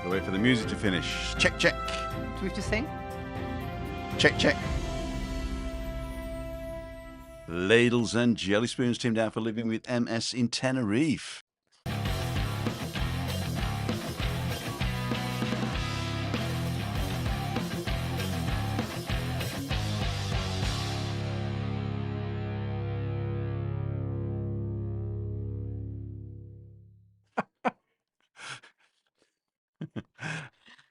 We'll wait for the music to finish. Check, check. Do we have to sing? Check, check. Ladles and jelly spoons teamed out for living with MS in Tenerife.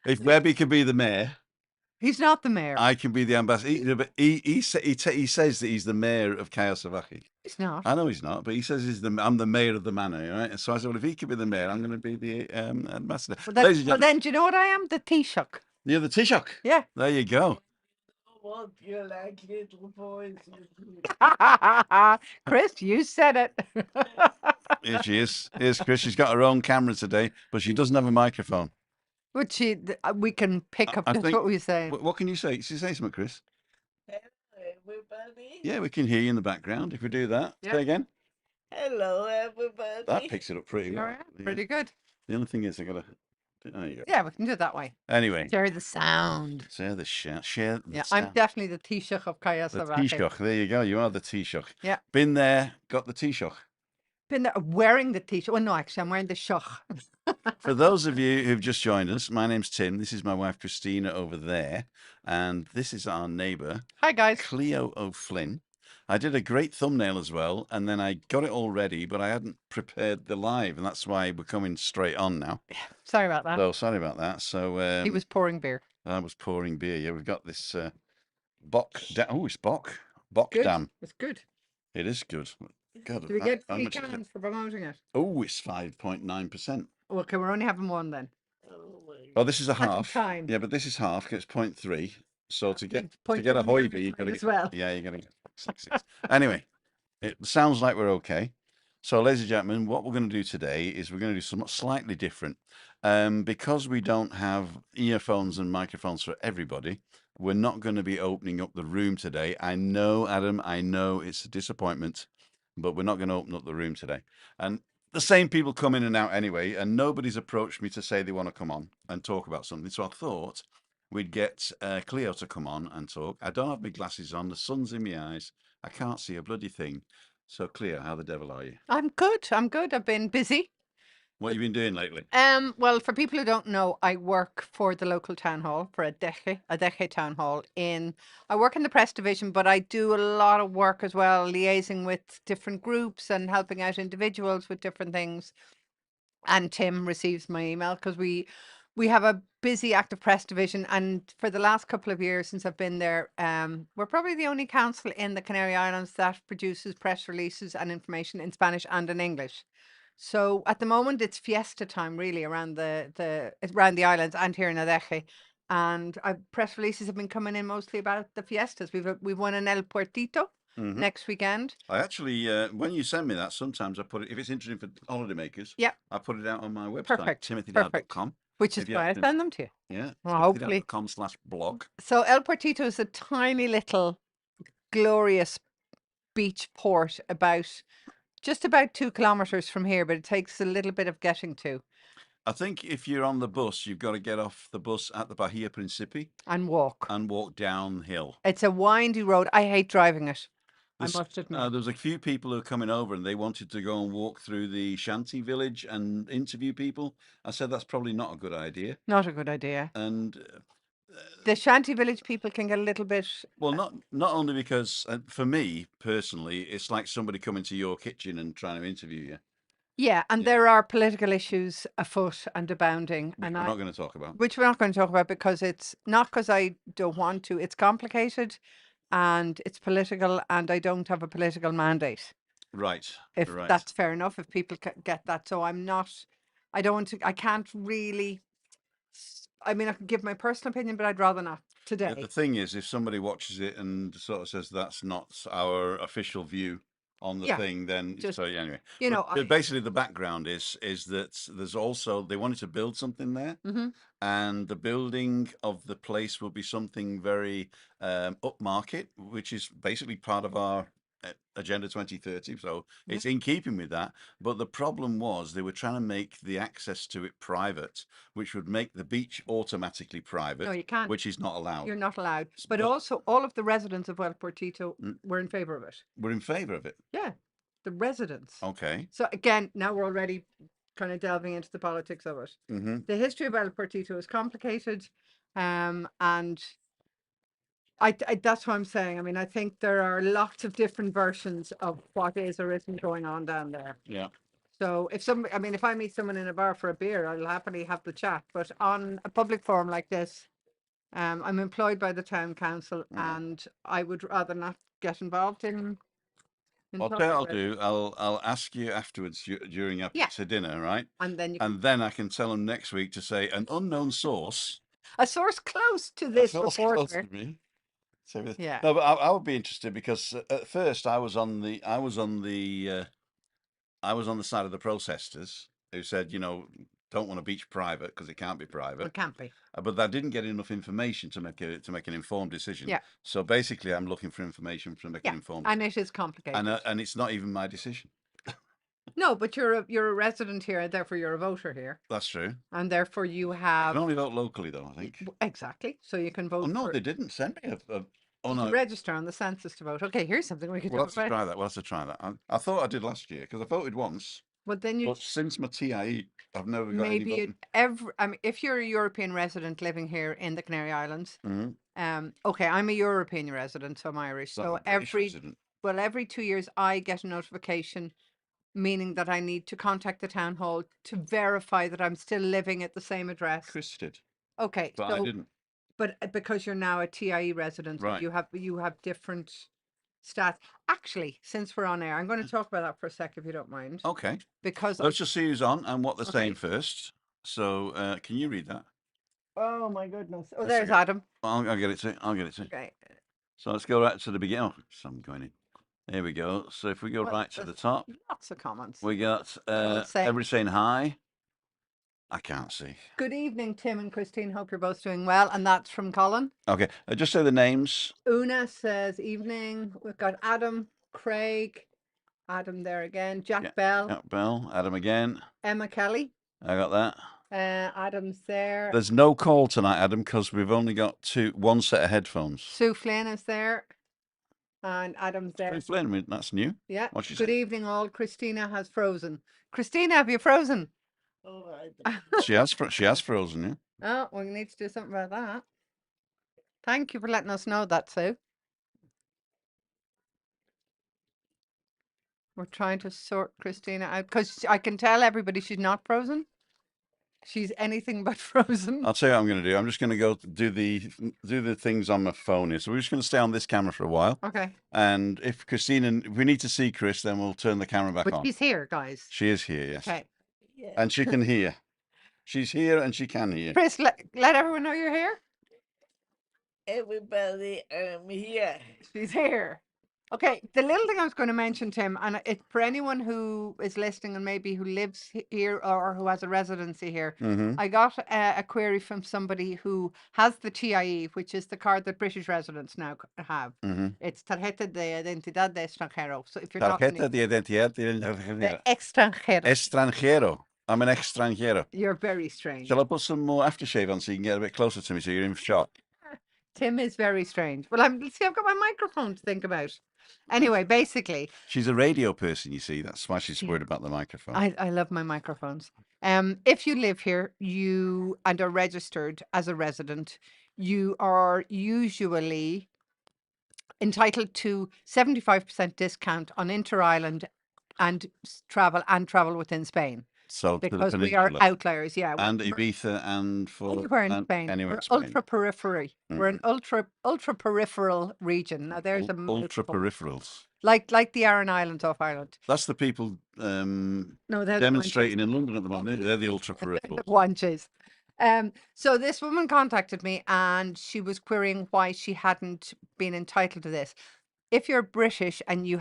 If Webby can be the mayor, He's not the mayor. I can be the ambassador. But he says that he's the mayor of Kayasavaki. He's not. I know he's not, but he says I'm the mayor of the manor, right? And so I said, well, if he can be the mayor, I'm going to be the ambassador. Well, then, do you know what I am? The Taoiseach. You're the Taoiseach. Yeah. There you go. What you like little boys? Chris, you said it. Here she is. Here's Chris. She's got her own camera today, but she doesn't have a microphone. Which we can pick up. I That's think- what we're saying. What can you say? Say something, Chris. Hello, everybody. Yeah, we can hear you in the background if we do that. Yeah. Say again. Hello, everybody. That picks it up pretty well. All right, Yeah. pretty good. The only thing is, I gotta. There you go. Yeah, we can do it that way. Anyway, Share the sound. share the share. Yeah, I'm definitely the Taoiseach of the Kayasavaki. Taoiseach. There you go. You are the Taoiseach. Yeah. Been there, got the Taoiseach. Been there, wearing the Taoiseach. Well, no, actually, I'm wearing the shoch. For those of you who've just joined us, my name's Tim. This is my wife Christina over there, and this is our neighbour Hi, guys. Cleo O'Flynn. I did a great thumbnail as well, and then I got it all ready, but I hadn't prepared the live, and that's why we're coming straight on now. Sorry about that. So sorry about that. So He was pouring beer. I was pouring beer. Yeah, we've got this Bock. Oh, it's Bock. Bock Good. Dam. It's good. It is good. God, Do we get how free much is it? cans for promoting it? Oh, it's 5.9%. Okay, we're only having one then. Oh my Oh, this is a At the half. time. Yeah, but this is half because it's 0.3. So to get Point a of hoiby, you got to as get well. Yeah, you got to get 6. Anyway, it sounds like we're okay. So, ladies and gentlemen, what we're going to do today is we're going to do something slightly different. Because we don't have earphones and microphones for everybody, we're not going to be opening up the room today. I know, Adam, I know it's a disappointment, but we're not going to open up the room today. And the same people come in and out anyway, and nobody's approached me to say they want to come on and talk about something. So I thought we'd get Cleo to come on and talk. I don't have my glasses on. The sun's in my eyes. I can't see a bloody thing. So, Cleo, how the devil are you? I'm good. I'm good. I've been busy. What have you been doing lately? Well, for people who don't know, I work for the local town hall, for a Deche town hall. I work in the press division, but I do a lot of work as well, liaising with different groups and helping out individuals with different things. And Tim receives my email because we have a busy active press division, and for the last couple of years since I've been there, we're probably the only council in the Canary Islands that produces press releases and information in Spanish and in English. So at the moment it's fiesta time really around around the islands and here in Adeje. And press releases have been coming in mostly about the fiestas. We've won an El Puertito Mhm. next weekend. I actually, when you send me that, sometimes I put it, if it's interesting for holidaymakers, Yep. I put it out on my website, Perfect, timothydad.com. Which is If you why I have to- send them to you. Yeah, Well, hopefully. timothydad.com/blog. So El Puertito is a tiny little glorious beach port just about 2 kilometers from here, but it takes a little bit of getting to I think if you're on the bus, you've got to get off the bus at the Bahia Principe and walk. and walk downhill. It's a windy road. I hate driving it. This- I must admit. There was a few people who were coming over and they wanted to go and walk through the shanty village and interview people. I said that's probably not a good idea. Not a good idea. And The shanty village people can get a little bit. well, not only because for me personally, it's like somebody coming to your kitchen and trying to interview you, Yeah, and Yeah. there are political issues afoot and abounding, which and we're not going to talk about. which we're not going to talk about because it's not because I don't want to. It's complicated, and it's political, and I don't have a political mandate. Right. If right. that's fair enough, if people get that. So I'm not. I don't want to. I can't really. I mean, I can give my personal opinion, but I'd rather not Yeah, today. the thing is, if somebody watches it and sort of says that's not our official view on the Yeah, thing, then just, so yeah, anyway. You know, But basically, the background is that there's also they wanted to build something there, and the building of the place will be something very upmarket, which is basically part of our Agenda 2030. So Yeah. it's in keeping with that. But the problem was they were trying to make the access to it private, which would make the beach automatically private, No, you can't. which is not allowed. You're not allowed. But but- also, all of the residents of Portito Mm. were in favour of it. We're in favour of it. Yeah, the residents. Okay. So again, now we're already kind of delving into the politics of it. Mm-hmm. The history of El Portito is complicated, and I that's what I'm saying. I mean, I think there are lots of different versions of what is or isn't going on down there. Yeah. So if I meet someone in a bar for a beer, I'll happily have the chat. But on a public forum like this, I'm employed by the town council, and I would rather not get involved in. I'll tell you what I'll do. I'll ask you afterwards during our Yeah. pizza dinner, right? And then And then I can tell them next week to say an unknown source. a source close to A this source close reporter. to me. So, Yeah. No, but I would be interested because at first I was on the side of the protesters who said, don't want a beach private because it can't be private. It can't be. But I didn't get enough information to make an informed decision. Yeah. So basically, I'm looking for information to make an informed decision. And it is complicated. And it's not even my decision. No, but you're a resident here, and therefore you're a voter here, That's true. and therefore you I have can only vote locally, though, I think. exactly. So you can vote. Oh, no, for, they didn't send me oh, you no. register on the census to vote. Okay, here's something we could We'll talk have to about. try that. We'll have to try that. I thought I did last year because I voted once. But then you But since my TIE, I've never got any maybe voting. if you're a European resident living here in the Canary Islands, Mhm. okay, I'm a European resident, so I'm Irish. So I'm a British resident. every 2 years I get a notification, meaning that I need to contact the town hall to verify that I'm still living at the same address. Chris did, Okay, but so I didn't. but because you're now a TIE resident, Right. you have different stats. Actually, since we're on air, I'm going to talk about that for a sec, if you don't mind, Okay. because Let's just see who's on and what they're saying Okay. first. So, can you read that? oh my goodness, That's there's okay. Adam. I'll get it to you. I'll get it to you. Okay, So let's go right to the beginning. Oh, some going in. There we go. So if we go Well, right to the there's top, lots of comments. we got I'll say- everybody saying hi. I can't see. Good evening, Tim and Christine. Hope you're both doing well. And that's from Colin. Okay, just say the names. Una says evening. We've got Adam, Craig, Adam there again, Jack Yeah, Bell, Yeah, Bill, Adam again. Emma Kelly. I got that. Adam's there. There's no call tonight, Adam, because we've only got one set of headphones. Sue Flynn is there. And Adam's there. Hey, Flynn, that's new. Yeah. What'd she Good say? evening, all. Christina has frozen. Christina, have you frozen? All right. She has frozen, yeah. Oh, we need to do something about that. Thank you for letting us know that, Sue. We're trying to sort Christina out because I can tell everybody she's not frozen. She's anything but frozen. I'll tell you what I'm going to do. I'm just going to go do the things on my phone here. So we're just going to stay on this camera for a while. Okay. And if we need to see Chris, then we'll turn the camera back But on. she's here, guys. She is here, yes. Okay. Yeah. And she can hear. She's here and she can hear. Chris, let everyone know you're here. Everybody, I'm here. She's here. Okay, the little thing I was going to mention, Tim, and it's for anyone who is listening and maybe who lives here or who has a residency here. Mm-hmm. I got a query from somebody who has the TIE, which is the card that British residents now have. Mm-hmm. It's Tarjeta de Identidad de Extranjero. So if you're not Tarjeta de identidad de extranjero, extranjero. I'm an extranjero. you're very strange. Shall I put some more aftershave on so you can get a bit closer to me so you're in shot? Tim is very strange. Well, I've got my microphone to think about. Anyway, basically, She's a radio person, you see. That's why she's worried about the microphone. I love my microphones. If you live here, and are registered as a resident, you are usually entitled to 75% discount on inter-island and travel within Spain, So to the because we are peninsula. outliers. Yeah, And we're Ibiza and anywhere in and Spain. anywhere We're in Spain. ultra periphery. We're an ultra peripheral region. Now there's a ultra mouthful. peripherals. like the Aran Islands off Ireland. That's the people No, they're the demonstrating in London at the moment. They're the ultra peripherals. Wanches. So this woman contacted me and she was querying why she hadn't been entitled to this. If you're British and you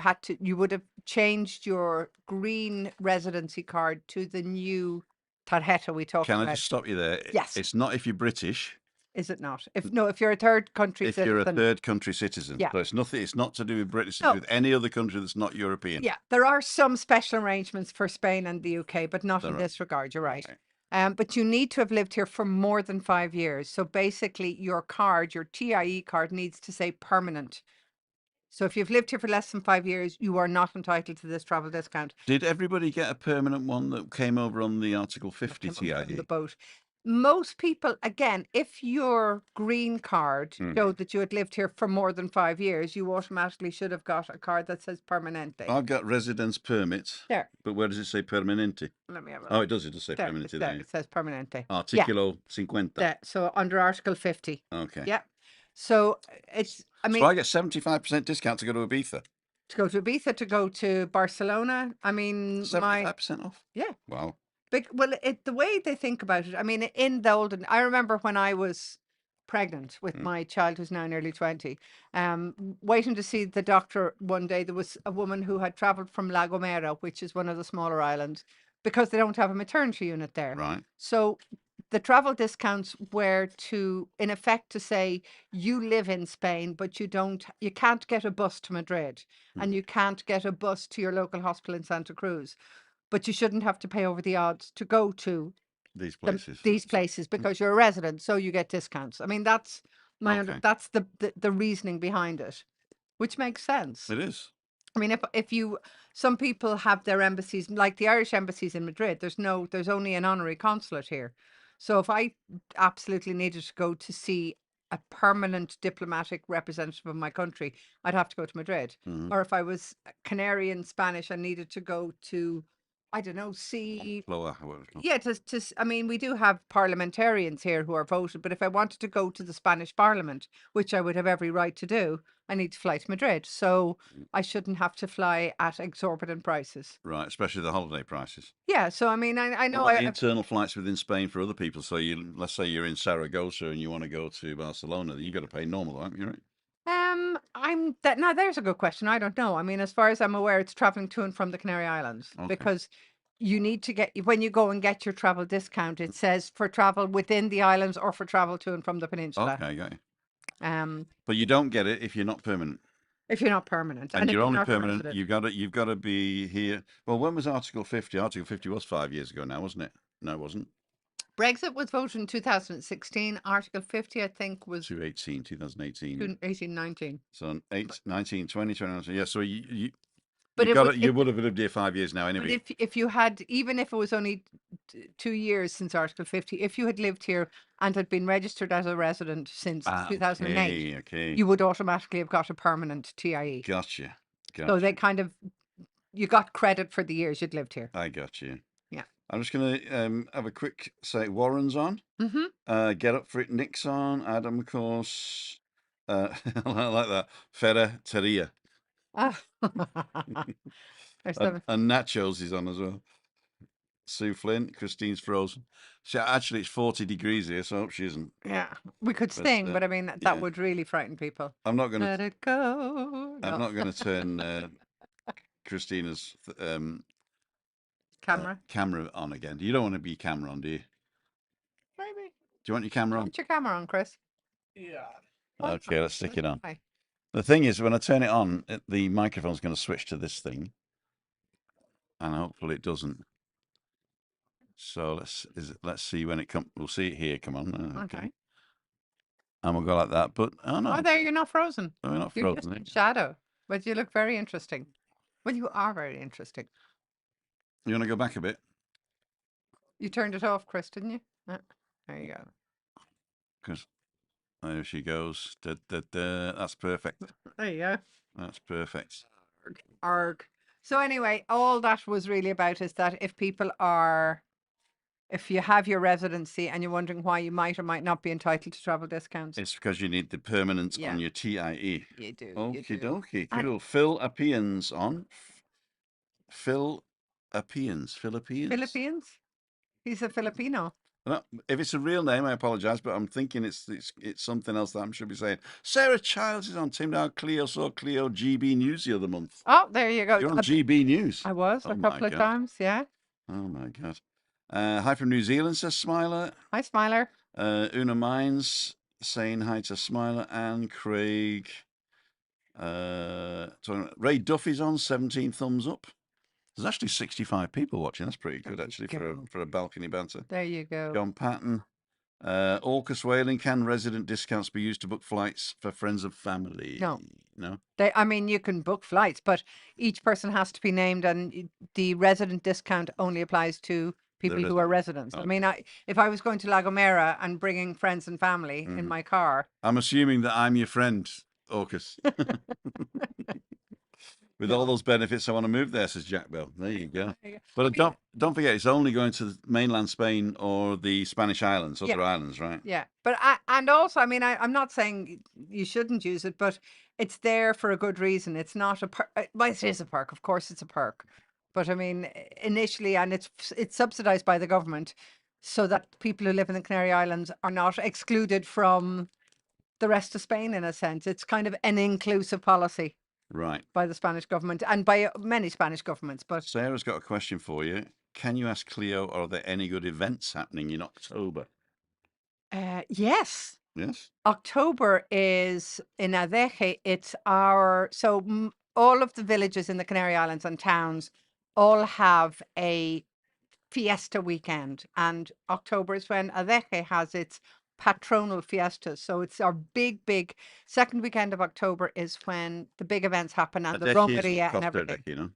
would have changed your green residency card to the new tarjeta we talked Can I about. just stop you there? Yes. It's not if you're British. Is it not? If you're a third country If you're a citizen, third country citizen. Yeah. So it's nothing. It's not to do with British. It's No. with any other country that's not European. yeah, there are some special arrangements for Spain and the UK, but not in There are. this regard. You're right. Okay. But you need to have lived here for more than 5 years. So basically, your card, your TIE card, needs to say permanent. So if you've lived here for less than 5 years, you are not entitled to this travel discount. Did everybody get a permanent one that came over on the Article 50 Came over from TIE? the boat. Most people, again, if your green card showed that you had lived here for more than 5 years, you automatically should have got a card that says permanente. I've got residence permit, There, but where does it say permanente? let me have a Oh, look. it does. It does say There, permanente it's there. there. It says permanente. Articulo 50. There. So under Article 50. Okay. Yeah. So it's, I mean, So I get 75% discount to go to Ibiza. to go to Ibiza, to go to Barcelona. I mean, 75% off? Yeah. Wow. Well, the way they think about it, I mean, in the olden, I remember when I was pregnant with my child who's now nearly 20, waiting to see the doctor one day, there was a woman who had traveled from La Gomera, which is one of the smaller islands, because they don't have a maternity unit there. Right. So the travel discounts were to, in effect, to say you live in Spain, but you can't get a bus to Madrid and you can't get a bus to your local hospital in Santa Cruz, but you shouldn't have to pay over the odds to go to These places. these places because you're a resident, so you get discounts. I mean, that's Okay. that's the reasoning behind it, which makes sense. It is. I mean, some people have their embassies, like the Irish embassies in Madrid. There's only an honorary consulate here. So if I absolutely needed to go to see a permanent diplomatic representative of my country, I'd have to go to Madrid. Or if I was Canarian Spanish and needed to go to, I don't know, see. Lower, whatever it's called. Yeah, I mean, we do have parliamentarians here who are voted, but if I wanted to go to the Spanish Parliament, which I would have every right to do, I need to fly to Madrid. So I shouldn't have to fly at exorbitant prices. Right, especially the holiday prices. Yeah, so I mean, I know. What about the internal flights within Spain for other people? So let's say you're in Saragossa and you want to go to Barcelona, you got to pay normal, aren't you? Right? Now there's a good question. I don't know. I mean, as far as I'm aware, it's traveling to and from the Canary Islands because you need to get, when you go and get your travel discount, it says for travel within the islands or for travel to and from the peninsula. Okay, got you. But you don't get it if you're not permanent. If you're not permanent, And if you're only not permanent, resident. you've got to be here. Well, when was Article 50? Article 50 was 5 years ago now, wasn't it? No, it wasn't. Brexit was voted in 2016. Article 50, I think, was 2018. 2019. So 19, 20, 21. Yeah, so you But you would have lived here 5 years now anyway. But if you had, even if it was only 2 years since Article 50, if you had lived here and had been registered as a resident since 2008, Okay. you would automatically have got a permanent TIE. Gotcha. So they you got credit for the years you'd lived here. I got you. Yeah. I'm just going to have a quick say. Warren's on. Get Up For It. Nick's on. Adam, of course. I like that. Ferreteria. And Nachos is on as well. Sue Flint. Christine's frozen. Actually, it's 40 degrees here, so I hope she isn't. Yeah, we could sing, but I mean, that would really frighten people. I'm not going to. Let it go. I'm not going to turn Christina's camera on again. You don't want to be camera on, do you? Maybe. Do you want your camera on? Put your camera on, Chris. Yeah. Okay, let's stick it on. Hi. The thing is, when I turn it on, the microphone's going to switch to this thing, and hopefully it doesn't. So let's see when it comes. We'll see it here. Come on. Okay. And we'll go like that. But no. Oh, there, you're not frozen. No, we're not You're frozen. just in shadow, but you look very interesting. Well, you are very interesting. You want to go back a bit? You turned it off, Chris, didn't you? There you go. Because there she goes. That's perfect. There you go. That's perfect. Arg. So anyway, all that was really about is that if you have your residency and you're wondering why you might or might not be entitled to travel discounts. It's because you need the permanence on your TIE. You do. Okie dokie. Cool. Phil Appian's on. Phil Appian's. Philippines? He's a Filipino. No, if it's a real name, I apologise, but I'm thinking it's something else that I should be saying. Sarah Childs is on. Tim now. Cleo saw Cleo GB News the other month. Oh, there you go. You're on GB News. I was a couple of times, yeah. Oh my God. Hi from New Zealand, says Smiler. Hi, Smiler. Una Mines. saying hi to Smiler and Craig. Ray Duffy's on 17 thumbs up. There's actually 65 people watching. That's pretty good, There you actually, go. for a balcony banter. There you go. John Patton. AUKUS whaling, can resident discounts be used to book flights for friends and family? No. No? I mean, you can book flights, but each person has to be named, and the resident discount only applies to people who are residents. I mean, if I was going to La Gomera and bringing friends and family in my car, I'm assuming that I'm your friend, AUKUS. With all those benefits, I want to move there, says Jack Bell. There you go. But don't forget, it's only going to mainland Spain or the Spanish islands, other islands, right? Yeah, but and also, I mean, I'm not saying you shouldn't use it, but it's there for a good reason. It's not a perk. Well, it is a perk, of course, it's a perk. But I mean, initially, and it's subsidized by the government, so that people who live in the Canary Islands are not excluded from the rest of Spain. In a sense, it's kind of an inclusive policy, right, by the Spanish government and by many Spanish governments. But Sarah's got a question for you. Can you ask Cleo, are there any good events happening in October? yes. Yes. October is in Adeje. It's our all of the villages in the Canary Islands and towns all have a fiesta weekend, and October is when Adeje has its patronal fiestas. So it's our big second weekend of October is when the big events happen, and the romeria and everything. You know?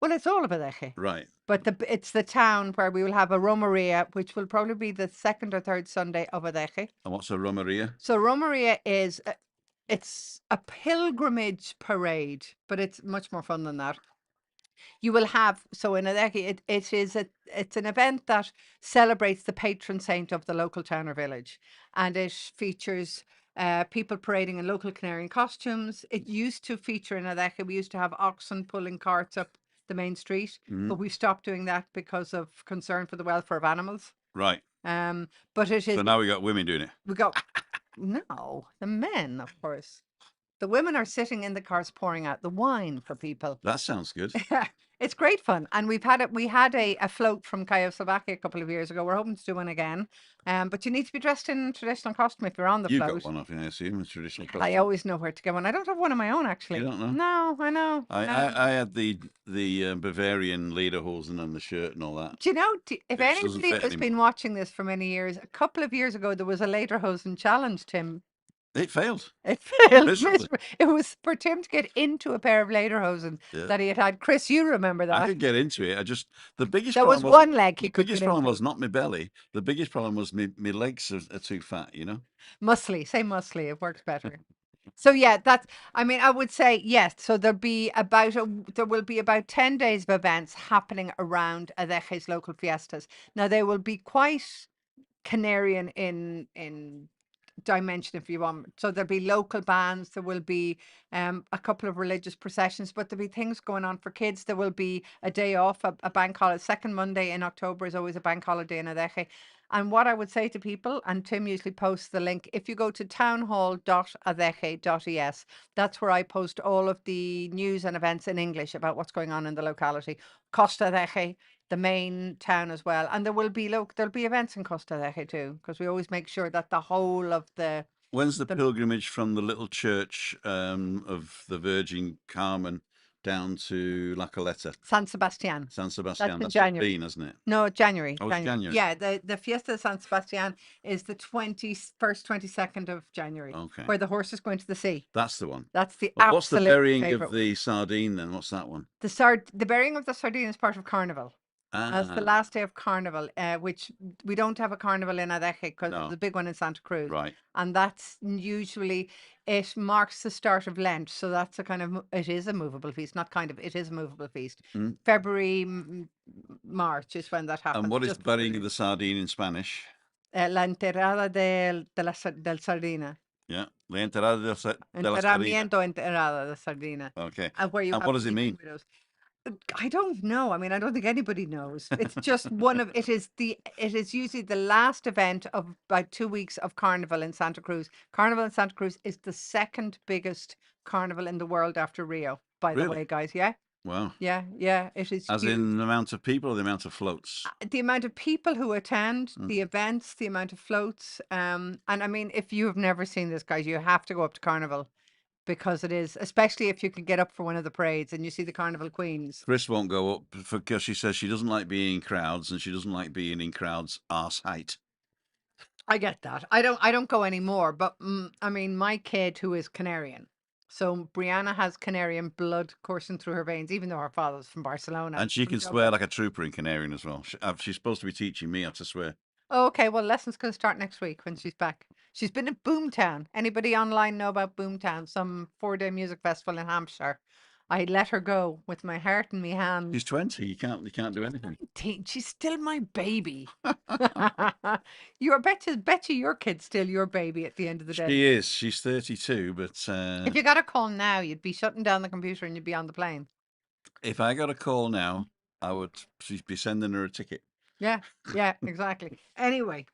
Well, it's all of Adeje. Right. But it's the town where we will have a romeria, which will probably be the second or third Sunday of Adeje. And what's a romeria? So romeria is it's a pilgrimage parade, but it's much more fun than that. You will have in Adeje, it's an event that celebrates the patron saint of the local town or village, and it features people parading in local Canarian costumes. It used to feature in Adeje. We used to have oxen pulling carts up the main street, but we stopped doing that because of concern for the welfare of animals. Right. But it is. So now we got women doing it. We got no, the men, of course. The women are sitting in the cars pouring out the wine for people. That sounds good. It's great fun. And we had a float from Slovakia a couple of years ago. We're hoping to do one again. But you need to be dressed in traditional costume if you're on the You've float. got one, I assume, a traditional costume. I always know where to get one. I don't have one of my own, actually. You don't know? No, I know. I had the Bavarian lederhosen and the shirt and all that. Do you know, if It doesn't anybody fit has been watching this for many years, a couple of years ago, there was a lederhosen challenge, Tim. It failed. It failed. Miserably. It was for Tim to get into a pair of lederhosen that he had had. Chris, you remember that? I could get into it. The biggest There problem was one leg he the could biggest get problem into. was not my belly. The biggest problem was my legs are too fat, you know? Muscly. Say muscly. It works better. So yeah, I would say yes. So there will be about 10 days of events happening around Adeje's local fiestas. Now they will be quite Canarian in dimension, if you want. So there'll be local bands, there will be a couple of religious processions, but there'll be things going on for kids. There will be a day off, a bank holiday. Second Monday in October is always a bank holiday in Adeje. And what I would say to people, and Tim usually posts the link, if you go to townhall.adeje.es, that's where I post all of the news and events in English about what's going on in the locality. Costa Adeje, the main town as well, and there'll be events in Costa Adeje too, because we always make sure that the whole of the. When's the pilgrimage from the little church of the Virgin Carmen down to La Coleta? San Sebastian. San Sebastian. That's in January. Been, isn't it? No, January. Oh, it's January. Yeah, the Fiesta de San Sebastian is the 21st, 22nd of January. Okay. Where the horses go into the sea. That's the one. That's the Well, absolute what's the burying favorite of the sardine then? What's that one? The burying of the sardine is part of Carnival. That's the Ah, last day of Carnival, which we don't have a Carnival in Adeje because No. there's a big one in Santa Cruz. right. And that's usually, it marks the start of Lent. So that's it is a movable feast, it is a movable feast. Mm. February, March is when that happens. And what is just burying before of the sardine in Spanish? La enterrada del sardina. Yeah. La enterrada de la sardina. Enterramiento enterrada de sardina. Okay. Where you And have what does it weeping mean? widows. I don't know. I mean, I don't think anybody knows. It's just it is usually the last event of about 2 weeks of Carnival in Santa Cruz. Carnival in Santa Cruz is the second biggest carnival in the world after Rio, by the Really? way, guys. Yeah. Wow. Yeah, it is As huge. in the amount of people or the amount of floats? The amount of people who attend Mm. the events, the amount of floats, and I mean, if you have never seen this, guys, you have to go up to Carnival because it is, especially if you can get up for one of the parades and you see the Carnival Queens. Chris won't go up because she says she doesn't like being in crowds and she doesn't like being in crowds arse height. I get that. I don't go anymore, but I mean, my kid who is Canarian. So Brianna has Canarian blood coursing through her veins, even though her father's from Barcelona. And she from can swear Dublin. like a trooper in Canarian as well. She's supposed to be teaching me how to swear. Oh, okay, well, lessons going to start next week when she's back. She's been at Boomtown. Anybody online know about Boomtown? Some 4-day music festival in Hampshire. I let her go with my heart in my hand. She's 20. You can't do anything. She's still my baby. You bet you your kid's still your baby at the end of the day. She is. She's 32, but If you got a call now, you'd be shutting down the computer and you'd be on the plane. if I got a call now, I would be sending her a ticket. Yeah, exactly. Anyway,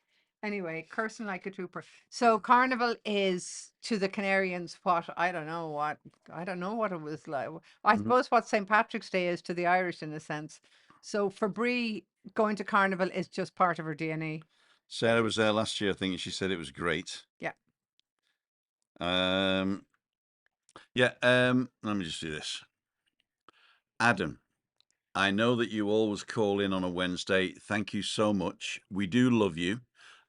cursing like a trooper. So Carnival is to the Canarians what I don't know what it was like. I suppose what St. Patrick's Day is to the Irish in a sense. So for Brie, going to Carnival is just part of her DNA. Sarah was there last year, I think, and she said it was great. Yeah. Let me just do this. Adam, I know that you always call in on a Wednesday. Thank you so much. We do love you,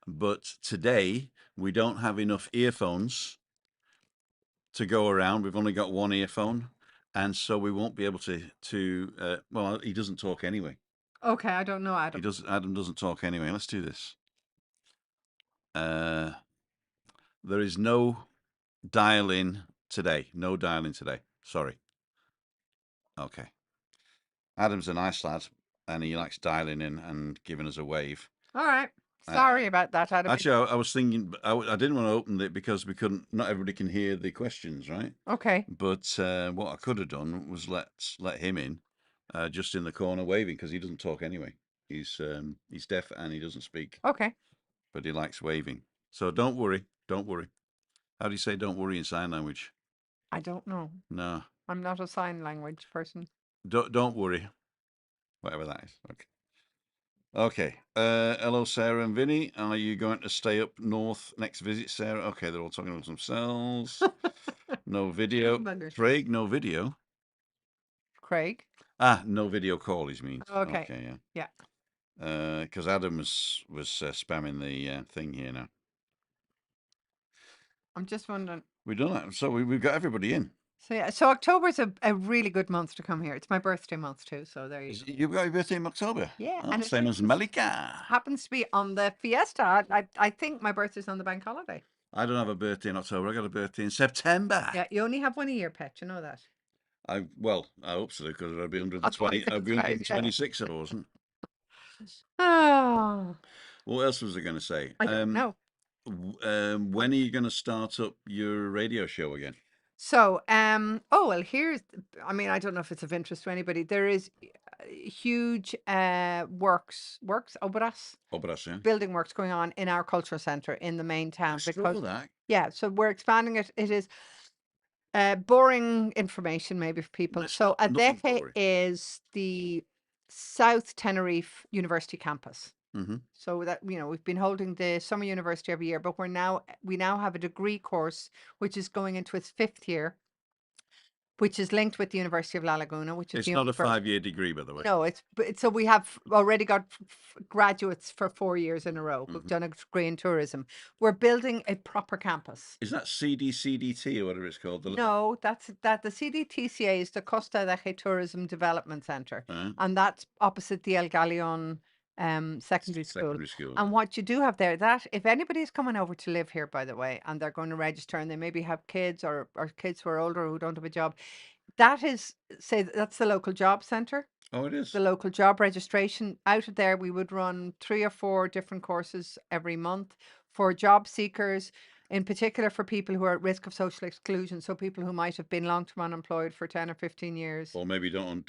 but today we don't have enough earphones to go around. We've only got one earphone, and so we won't be able to. Well, he doesn't talk anyway. Okay, I don't know Adam. Adam doesn't talk anyway. Let's do this. There is no dial-in today. No dial-in today. Sorry. Okay. Adam's a nice lad, and he likes dialing in and giving us a wave. All right. Sorry about that, Adam. Actually, I was thinking I didn't want to open it because we couldn't. Not everybody can hear the questions, right? Okay. But what I could have done was let him in, just in the corner waving because he doesn't talk anyway. He's deaf and he doesn't speak, Okay. but he likes waving. So don't worry, don't worry. How do you say "don't worry" in sign language? I don't know. No, I'm not a sign language person. don't worry. Whatever that is. Okay. Okay. Hello, Sarah and Vinny. Are you going to stay up north next visit, Sarah? Okay, they're all talking about themselves. No video. Buggers. Craig, no video. Craig. No video call, he means. Okay. Okay, Yeah. Because Adam was spamming the thing here now. I'm just wondering. We've done that. So we've got everybody in. So yeah, so October's a really good month to come here. It's my birthday month too, so there you go. You've got your birthday in October? Yeah, Oh, and it same as Melika. happens to be on the fiesta. I think my birthday's on the bank holiday. I don't have a birthday in October. I got a birthday in September. Yeah, you only have one a year, pet. You know that. I hope so because I'd be 120. That's what I'd be it's right, yeah. 126 if I wasn't. Oh, What else was I going to say? I don't know. When are you going to start up your radio show again? So, oh well, I mean, I don't know if it's of interest to anybody. There is huge obras, Obras, yeah. building works going on in our cultural centre in the main town Saw that. yeah, so we're expanding it. It is boring information maybe for people. It's So nothing Adeje boring. is the South Tenerife University campus. Mm-hmm. So that we've been holding the summer university every year, but we now have a degree course which is going into its 5th year, which is linked with the University of La Laguna, which is It's the not a only first- 5-year degree, by the way. No, so we have already got graduates for 4 years in a row. We've Mhm. done a degree in tourism. We're building a proper campus. Is that CDCDT or whatever it's called? No, the CDTCA is the Costa de Tourism Development Centre, and that's opposite the El Galeon secondary school. Secondary school. And what you do have there, that if anybody's coming over to live here, by the way, and they're going to register and they maybe have kids or kids who are older who don't have a job, that's the local job centre. Oh, it is. The local job registration. Out of there, we would run 3 or 4 different courses every month for job seekers, in particular for people who are at risk of social exclusion. So people who might have been long-term unemployed for 10 or 15 years. Or maybe don't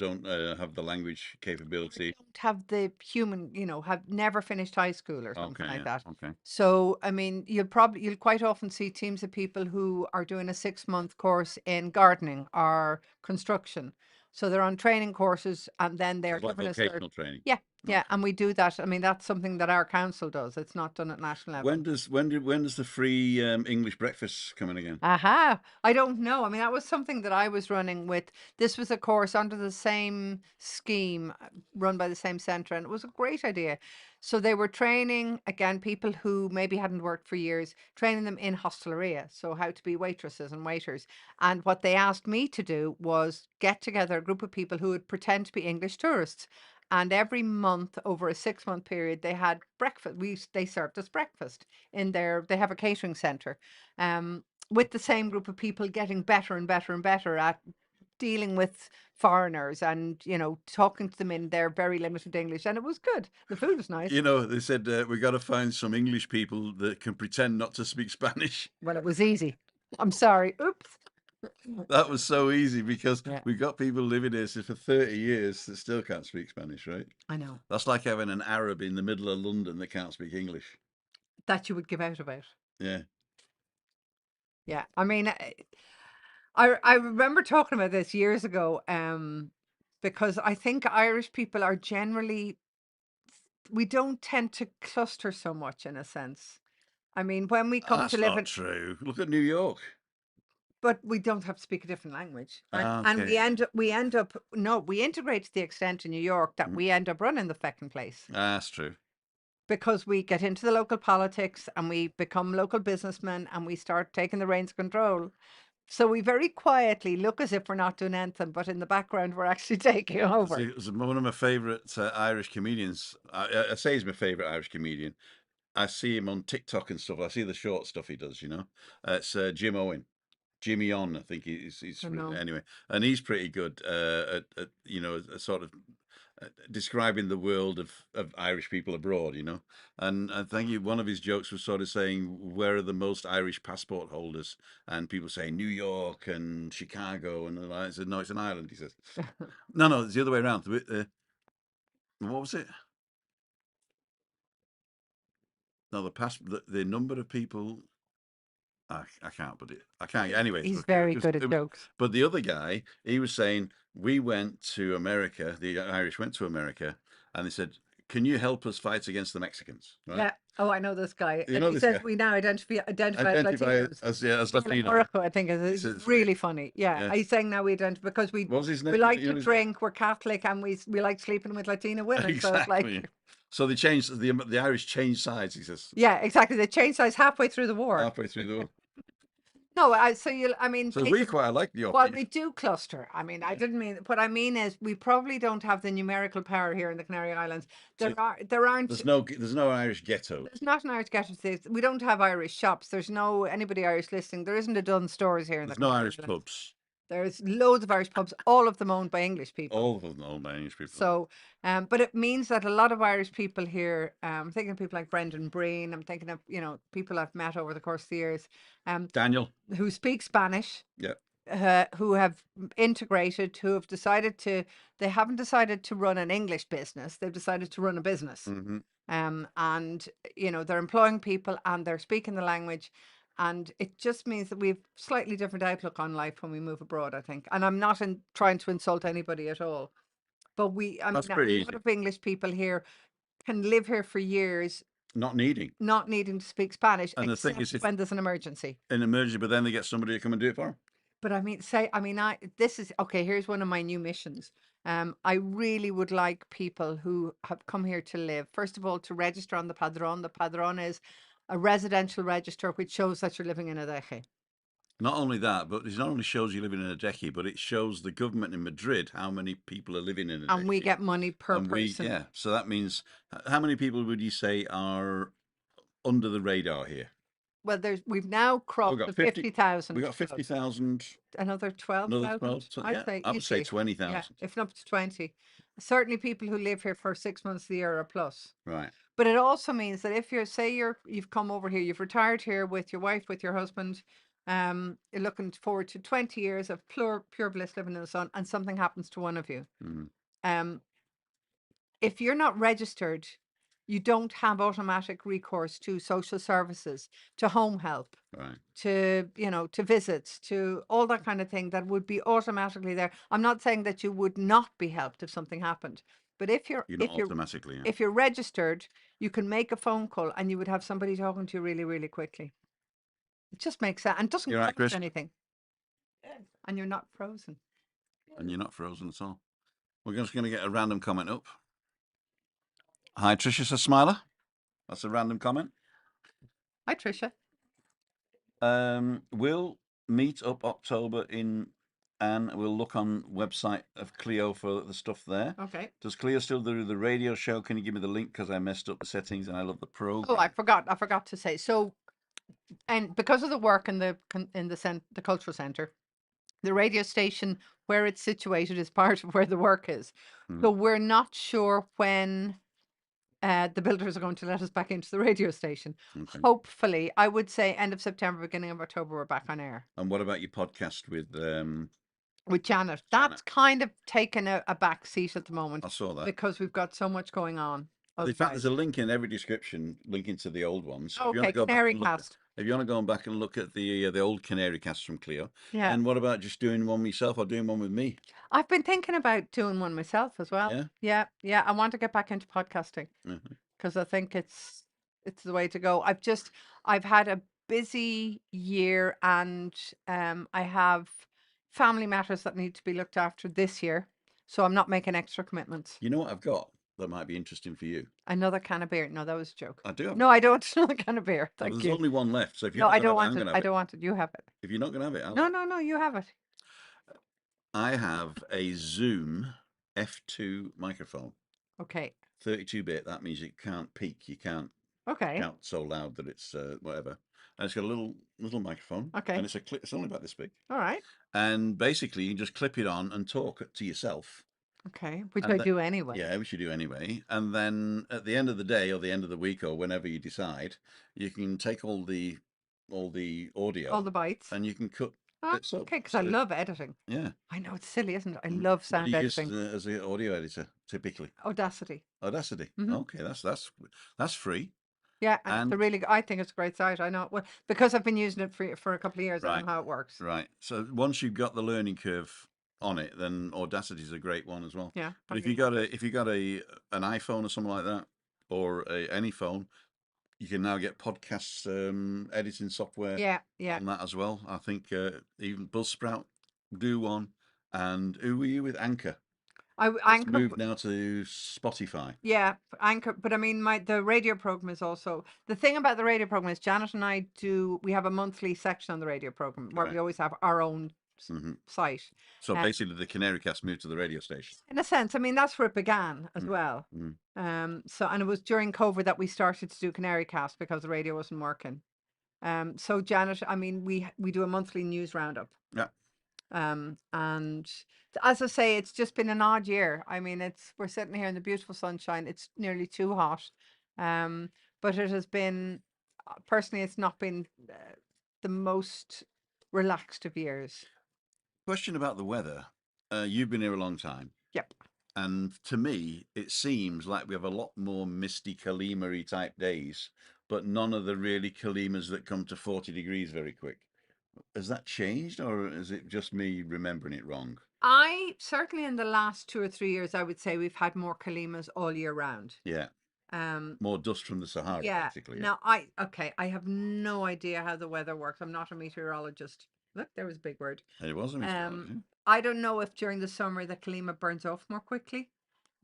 have the language capability. Don't have the human, have never finished high school or something Okay, like yeah, that. okay. So, I mean, you'll quite often see teams of people who are doing a 6-month course in gardening or construction So they're on training courses, and then they're It's like given a vocational training. yeah, yeah, Okay. and we do that. I mean, that's something that our council does. It's not done at national level. When does the free English breakfast come in again? Aha. I don't know. I mean, that was something that I was running with. This was a course under the same scheme run by the same centre, and it was a great idea. So they were training, again, people who maybe hadn't worked for years, training them in hosteleria, so how to be waitresses and waiters. And what they asked me to do was get together a group of people who would pretend to be English tourists. And every month, over a 6-month period, they had breakfast. They served us breakfast in their. They have a catering centre. With the same group of people getting better and better and better at dealing with foreigners and, talking to them in their very limited English. And it was good. The food was nice. They said we got to find some English people that can pretend not to speak Spanish. Well, it was easy. I'm sorry. Oops. That was so easy because Yeah, we've got people living here for 30 years that still can't speak Spanish, right? I know. That's like having an Arab in the middle of London that can't speak English. That you would give out about. Yeah. Yeah. I mean, I remember talking about this years ago, because I think Irish people are generally, we don't tend to cluster so much in a sense. I mean, when we come to That's live not in, true. Look at New York. but we don't have to speak a different language, and Okay. we end up no, we integrate to the extent in New York that Mhm. we end up running the second place That's true. because we get into the local politics and we become local businessmen and we start taking the reins of control. So we very quietly look as if we're not doing anything, but in the background we're actually taking over. See, it's one of my favourite Irish comedians. I say he's my favourite Irish comedian. I see him on TikTok and stuff. I see the short stuff he does, It's Jim Owen. Jimmy On, I think he's I know. anyway, and he's pretty good at sort of describing the world of Irish people abroad, And I think one of his jokes was sort of saying, "Where are the most Irish passport holders?" And people say New York and Chicago, and I said, "No, it's an island." He says, "No, it's the other way around." What was it? No, the number of people. I can't put it. I can't. Anyway, He's okay, very good at jokes. but the other guy, he was saying, we went to America. The Irish went to America, and they said, "Can you help us fight against the Mexicans?" Right? Yeah. Oh, I know this guy. You And know he this says guy. we now identify as Identify Latinos. as Latino. Oracle, I think He is says, really funny. Yeah, yeah. he's saying now we identify because What was his we name? like You know to his- drink, we're Catholic, and we like sleeping with Latina women. So it's like, Exactly. So they changed the Irish changed sides. He says yeah, exactly. They changed sides halfway through the war. halfway through the war. No, I mean, So we basically, quite like the well, option. we do cluster. I mean, I didn't mean, what I mean is we probably don't have the numerical power here in the Canary Islands. So There aren't, there's no Irish ghetto. there's not an Irish ghetto. We don't have Irish shops. There's no anybody Irish listening. There isn't a Dunn Stores here in the There's no Canary Irish Islands. pubs. There's loads of Irish pubs, all of them owned by English people. All of them owned by English people. So, but it means that a lot of Irish people here, I'm thinking of people like Brendan Breen, I'm thinking of, people I've met over the course of the years, Daniel. who speak Spanish, Yeah. who have integrated, who have they haven't decided to run an English business, they've decided to run a business. Hmm. And, they're employing people and they're speaking the language. And it just means that we've slightly different outlook on life when we move abroad, I think. And I'm not trying to insult anybody at all. But I That's mean, a pretty lot easy. of English people here can live here for years, Not needing. not needing to speak Spanish, And the thing except is, if when there's an emergency. an emergency, but then they get somebody to come and do it for them. But I mean, this is okay. Here's one of my new missions. I really would like people who have come here to live, first of all, to register on the Padrón. The Padrón is a residential register which shows that you're living in a deche. Not only that, but it not only shows you living in a decky, but it shows the government in Madrid how many people are living in a decky. And we get money per person. Yeah. So that means how many people would you say are under the radar here? Well, we've now crossed got the 50 50,000. We got 50,000. Another 12,000. 12. So, I'd say I would say easily. 20,000. Yeah, if not up to 20. Certainly people who live here for 6 months of the year or plus. Right. But it also means that if you've come over here, you've retired here with your wife, with your husband, you're looking forward to 20 years of pure bliss living in the sun, and something happens to one of you. Mhm. Um, if you're not registered, you don't have automatic recourse to social services, to home help, Right. to, to visits, to all that kind of thing that would be automatically there. I'm not saying that you would not be helped if something happened, but if you're You're not automatically. Yeah. if you're registered, you can make a phone call and you would have somebody talking to you really, really quickly. It just makes sense and doesn't You're right, cost Chris. anything, Yes. and you're not frozen. And you're not frozen at all. We're just going to get a random comment up. Hi, Tricia says Smiler. That's a random comment. Hi, Tricia. We'll meet up October and we'll look on website of Clio for the stuff there. Okay. Does Clio still do the radio show? Can you give me the link? Because I messed up the settings and I love the program. Oh, I forgot to say. So, and because of the work in the the cultural center, the radio station where it's situated is part of where the work is. So we're not sure when the builders are going to let us back into the radio station. Okay. Hopefully, I would say end of September, beginning of October, we're back on air. And what about your podcast with Janet? That's kind of taken a back seat at the moment I saw that. because we've got so much going on. In fact, there's a link in every description linking to the old ones. So if you want Okay, to go back Canary and look, Cast. if you want to go back and look at the old Canary cast from Clio, Yeah. and what about just doing one myself or doing one with me? I've been thinking about doing one myself as well. Yeah? Yeah. I want to get back into podcasting Mhm. because I think it's the way to go. I've had a busy year and I have family matters that need to be looked after this year. So I'm not making extra commitments. You know what I've got that might be interesting for you? Another can of beer. No, that was a joke. I do have. No, I don't want another can of beer. Well, Thank there's you. only one left, so if you're No, not I gonna don't have it, I'm want it. gonna have I it. don't want it. You have it. If you're not gonna have it, I'll No, have it. no, no, you have it. I have a Zoom F2 microphone, Okay. 32-bit. That means it can't peak. You can't Okay. shout so loud that it's whatever. And it's got a little microphone. Okay. And it's a clip. It's only about this big. All right. And basically, you can just clip it on and talk to yourself. Okay. Which And I do anyway. Yeah, which you do anyway. And then at the end of the day or the end of the week or whenever you decide, you can take all the audio, All the bites. and you can cut Oh, bits up. okay, because I love editing. Yeah. I know it's silly, isn't it? I love What sound do you use editing. as an audio editor typically? Audacity. Audacity. Mhm. Okay, that's free. Yeah, and it's And a really. I think it's a great site. I know. Well, because I've been using it for a couple of years. I right, know how it works. right. So once you've got the learning curve on it, then Audacity is a great one as well. Yeah. But if you got an iPhone or something like that, or any phone, you can now get podcasts editing software Yeah. Yeah. on that as well. I think even Buzzsprout do one. And who were you with? Anchor. It's Anchor. moved now to Spotify. Yeah, Anchor. But I mean, the radio program is also the thing about the radio program is Janet and I we have a monthly section on the radio program where we Right. always have our own Mhm. site. So basically, the Canary Cast moved to the radio station. In a sense, I mean, that's where it began as Mm. well. Mm. So, and it was during COVID that we started to do Canary Cast because the radio wasn't working. So Janet, I mean, we do a monthly news roundup. Yeah. And as I say, it's just been an odd year. I mean, we're sitting here in the beautiful sunshine. It's nearly too hot. But it has been, personally, it's not been the most relaxed of years. Question about the weather. You've been here a long time. Yep. And to me, it seems like we have a lot more misty Kalima-y type days, but none of the really Kalimas that come to 40 degrees very quick. Has that changed, or is it just me remembering it wrong? I certainly in the last 2 or 3 years, I would say we've had more Kalimas all year round. Yeah. More dust from the Sahara, Yeah. basically. Now I have no idea how the weather works. I'm not a meteorologist. Look, there was a big word. It was a meteorology. I don't know if during the summer the Kalima burns off more quickly.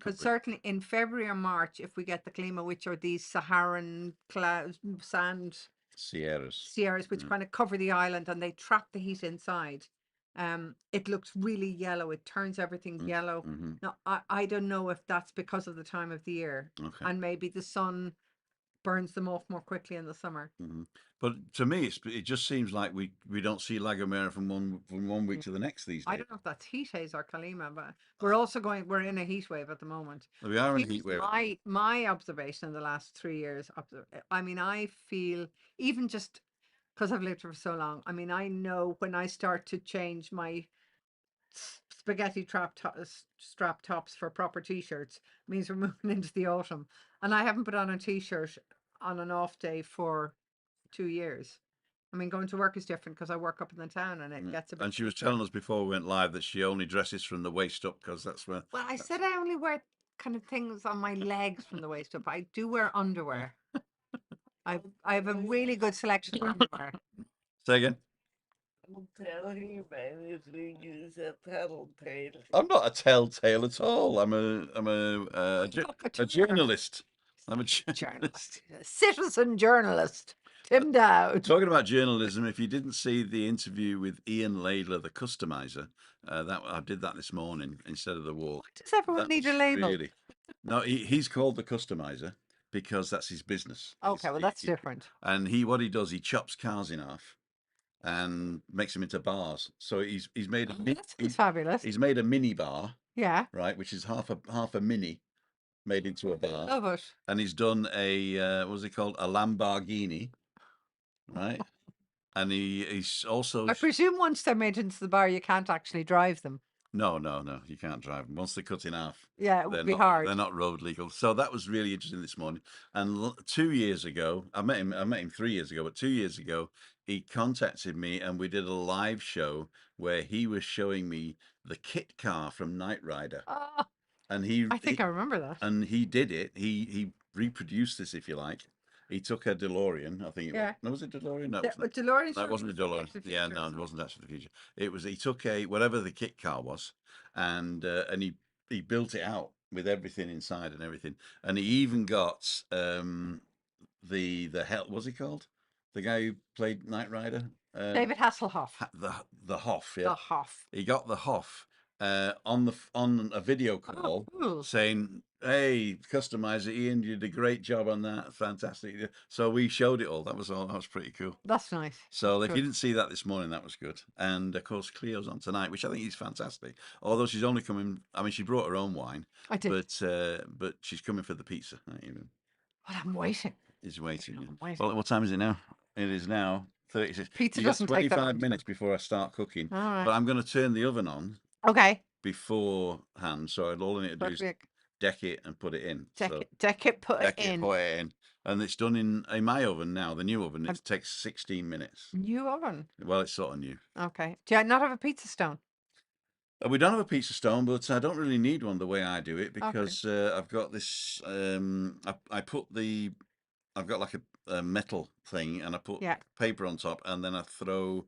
But certainly in February or March, if we get the Kalima, which are these Saharan clouds, sand Sierras, which kind of cover the island and they trap the heat inside. It looks really yellow. It turns everything yellow. Mm-hmm. Now, I don't know if that's because of the time of the year. Okay. And maybe the sun burns them off more quickly in the summer. Mm-hmm. But to me, it just seems like we don't see La Gomera from one week to the next these days. I don't know if that's heat haze or Kalima, but we're in a heat wave at the moment. We are in a heat wave. My observation in the last 3 years, I mean, I feel even just because I've lived here for so long. I mean, I know when I start to change my spaghetti strap tops for proper t-shirts means we're moving into the autumn, and I haven't put on a t-shirt on an off day for 2 years. I mean, going to work is different because I work up in the town and it gets a bit. And she was telling us before we went live that she only dresses from the waist up because that's where. Well, I said I only wear kind of things on my legs from the waist up. I do wear underwear. I have a really good selection of underwear. Say again. I'm telling you, man, if you use a tattletale. I'm not a telltale at all. I'm a journalist. I'm a Journalist, a citizen journalist, Tim Dowd. Talking about journalism, if you didn't see the interview with Ian Laidler, the customizer, that I did that this morning instead of the walk. Does everyone That need a was label? really- No, he's called the customizer because that's his business. Okay, well that's different. And what he does, he chops cars in half and makes them into bars. So he's made That's fabulous. he's made a mini bar, Yeah, right, which is half a mini made into a bar. love it. And he's done a what's it called? A Lamborghini, right? And he's also I presume once they're made into the bar, you can't actually drive them. no, you can't drive them. Once they're cut in half, Yeah, it would be hard. They're not road legal. So that was really interesting this morning. And 2 years ago, I met him 3 years ago, but 2 years ago, he contacted me and we did a live show where he was showing me the kit car from Knight Rider. Oh, And I think I remember that. and he did it. He reproduced this, if you like. He took a DeLorean, I think it Yeah. was. No, was it DeLorean? No, But DeLorean. that wasn't a DeLorean. Yeah, no, it wasn't actually the future. It was. He took whatever the kit car was, and he built it out with everything inside and everything, and he even got the hell. What's he called? The guy who played Knight Rider. David Hasselhoff. The Hoff. Yeah. The Hoff. He got the Hoff on a video call cool. saying, "Hey, customizer Ian, you did a great job on that, fantastic." So we showed it all. That was pretty cool. That's nice. So That's if you didn't see that this morning, that was good. And of course, Cleo's on tonight, which I think is fantastic. Although she's only coming. I mean, she brought her own wine. I did. But she's coming for the pizza. Even. Well, I'm waiting. He's waiting. I'm waiting. Well, what time is it now? It is now 36. Pizza You got doesn't take that 25 long. minutes before I start cooking. All right. But I'm going to turn the oven on Okay. beforehand, so all I need to do is Perfect. deck it and put it in. Deck So it. Deck it. Put it deck it, in. put it in, and it's done in my oven now. The new oven. It takes 16 minutes. New oven. Well, it's sort of new. Okay. Do you not have a pizza stone? We don't have a pizza stone, but I don't really need one the way I do it because I've got this. I've got like a metal thing, and I put paper on top, and then I throw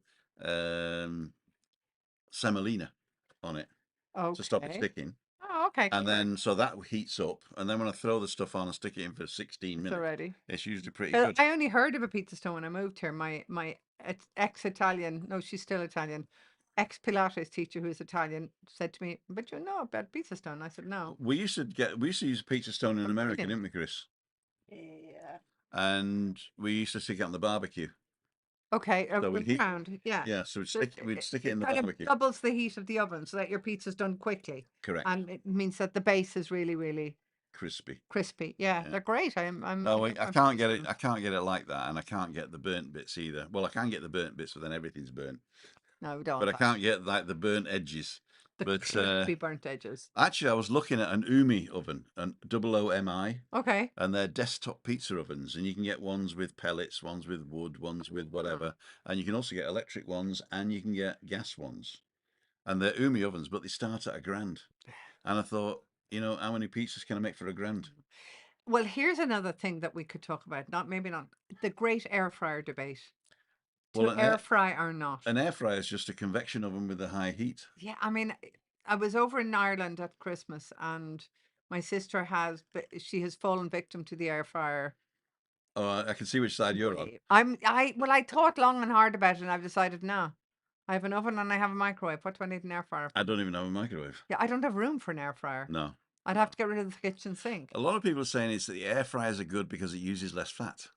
semolina on it to stop it sticking. Oh, okay. And then so that heats up, and then when I throw the stuff on, I stick it in for 16 minutes. Already. It's usually pretty good. I only heard of a pizza stone when I moved here. My ex-Italian, no, she's still Italian, ex-Pilates teacher who's Italian said to me, "But you know about pizza stone?" I said, "No." We used to use a pizza stone in America, didn't we, Chris? Yeah. And we used to stick it on the barbecue. Okay, So we'd round, yeah. Yeah, so we'd stick it in the kind barbecue. of doubles the heat of the oven so that your pizza's done quickly. Correct. And it means that the base is really, really Crispy. crispy. Yeah, they're great. I can't get it. I can't get it like that, and I can't get the burnt bits either. Well, I can get the burnt bits, but then everything's burnt. No, we don't. But I can't get like the burnt edges. The crispy burnt edges. Actually, I was looking at an Umi oven, an OOMI. Okay. And they're desktop pizza ovens, and you can get ones with pellets, ones with wood, ones with whatever, and you can also get electric ones, and you can get gas ones, and they're Umi ovens, but they start at $1,000. And I thought, how many pizzas can I make for $1,000? Well, here's another thing that we could talk about. Maybe not the great air fryer debate. Well, air fry or not? An air fryer is just a convection oven with a high heat. Yeah, I mean, I was over in Ireland at Christmas, and my sister has fallen victim to the air fryer. Oh, I can see which side you're on. I thought long and hard about it, and I've decided no. I have an oven and I have a microwave. What do I need an air fryer for? I don't even have a microwave. Yeah, I don't have room for an air fryer. No. I'd have to get rid of the kitchen sink. A lot of people are saying it's that the air fryers are good because it uses less fat.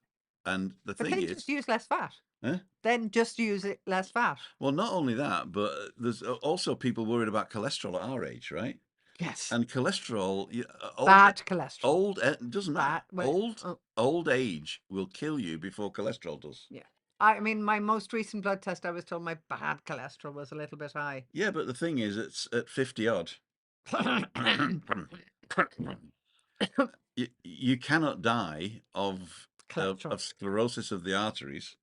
And the thing is, just use less fat. Huh? Then just use less fat. Well, not only that, but there's also people worried about cholesterol at our age, right? Yes. And cholesterol, bad cholesterol. Doesn't matter. Old age will kill you before cholesterol does. Yeah. I mean, my most recent blood test, I was told my bad cholesterol was a little bit high. Yeah, but the thing is, it's at 50 odd. You cannot die of Cholesterol. sclerosis of the arteries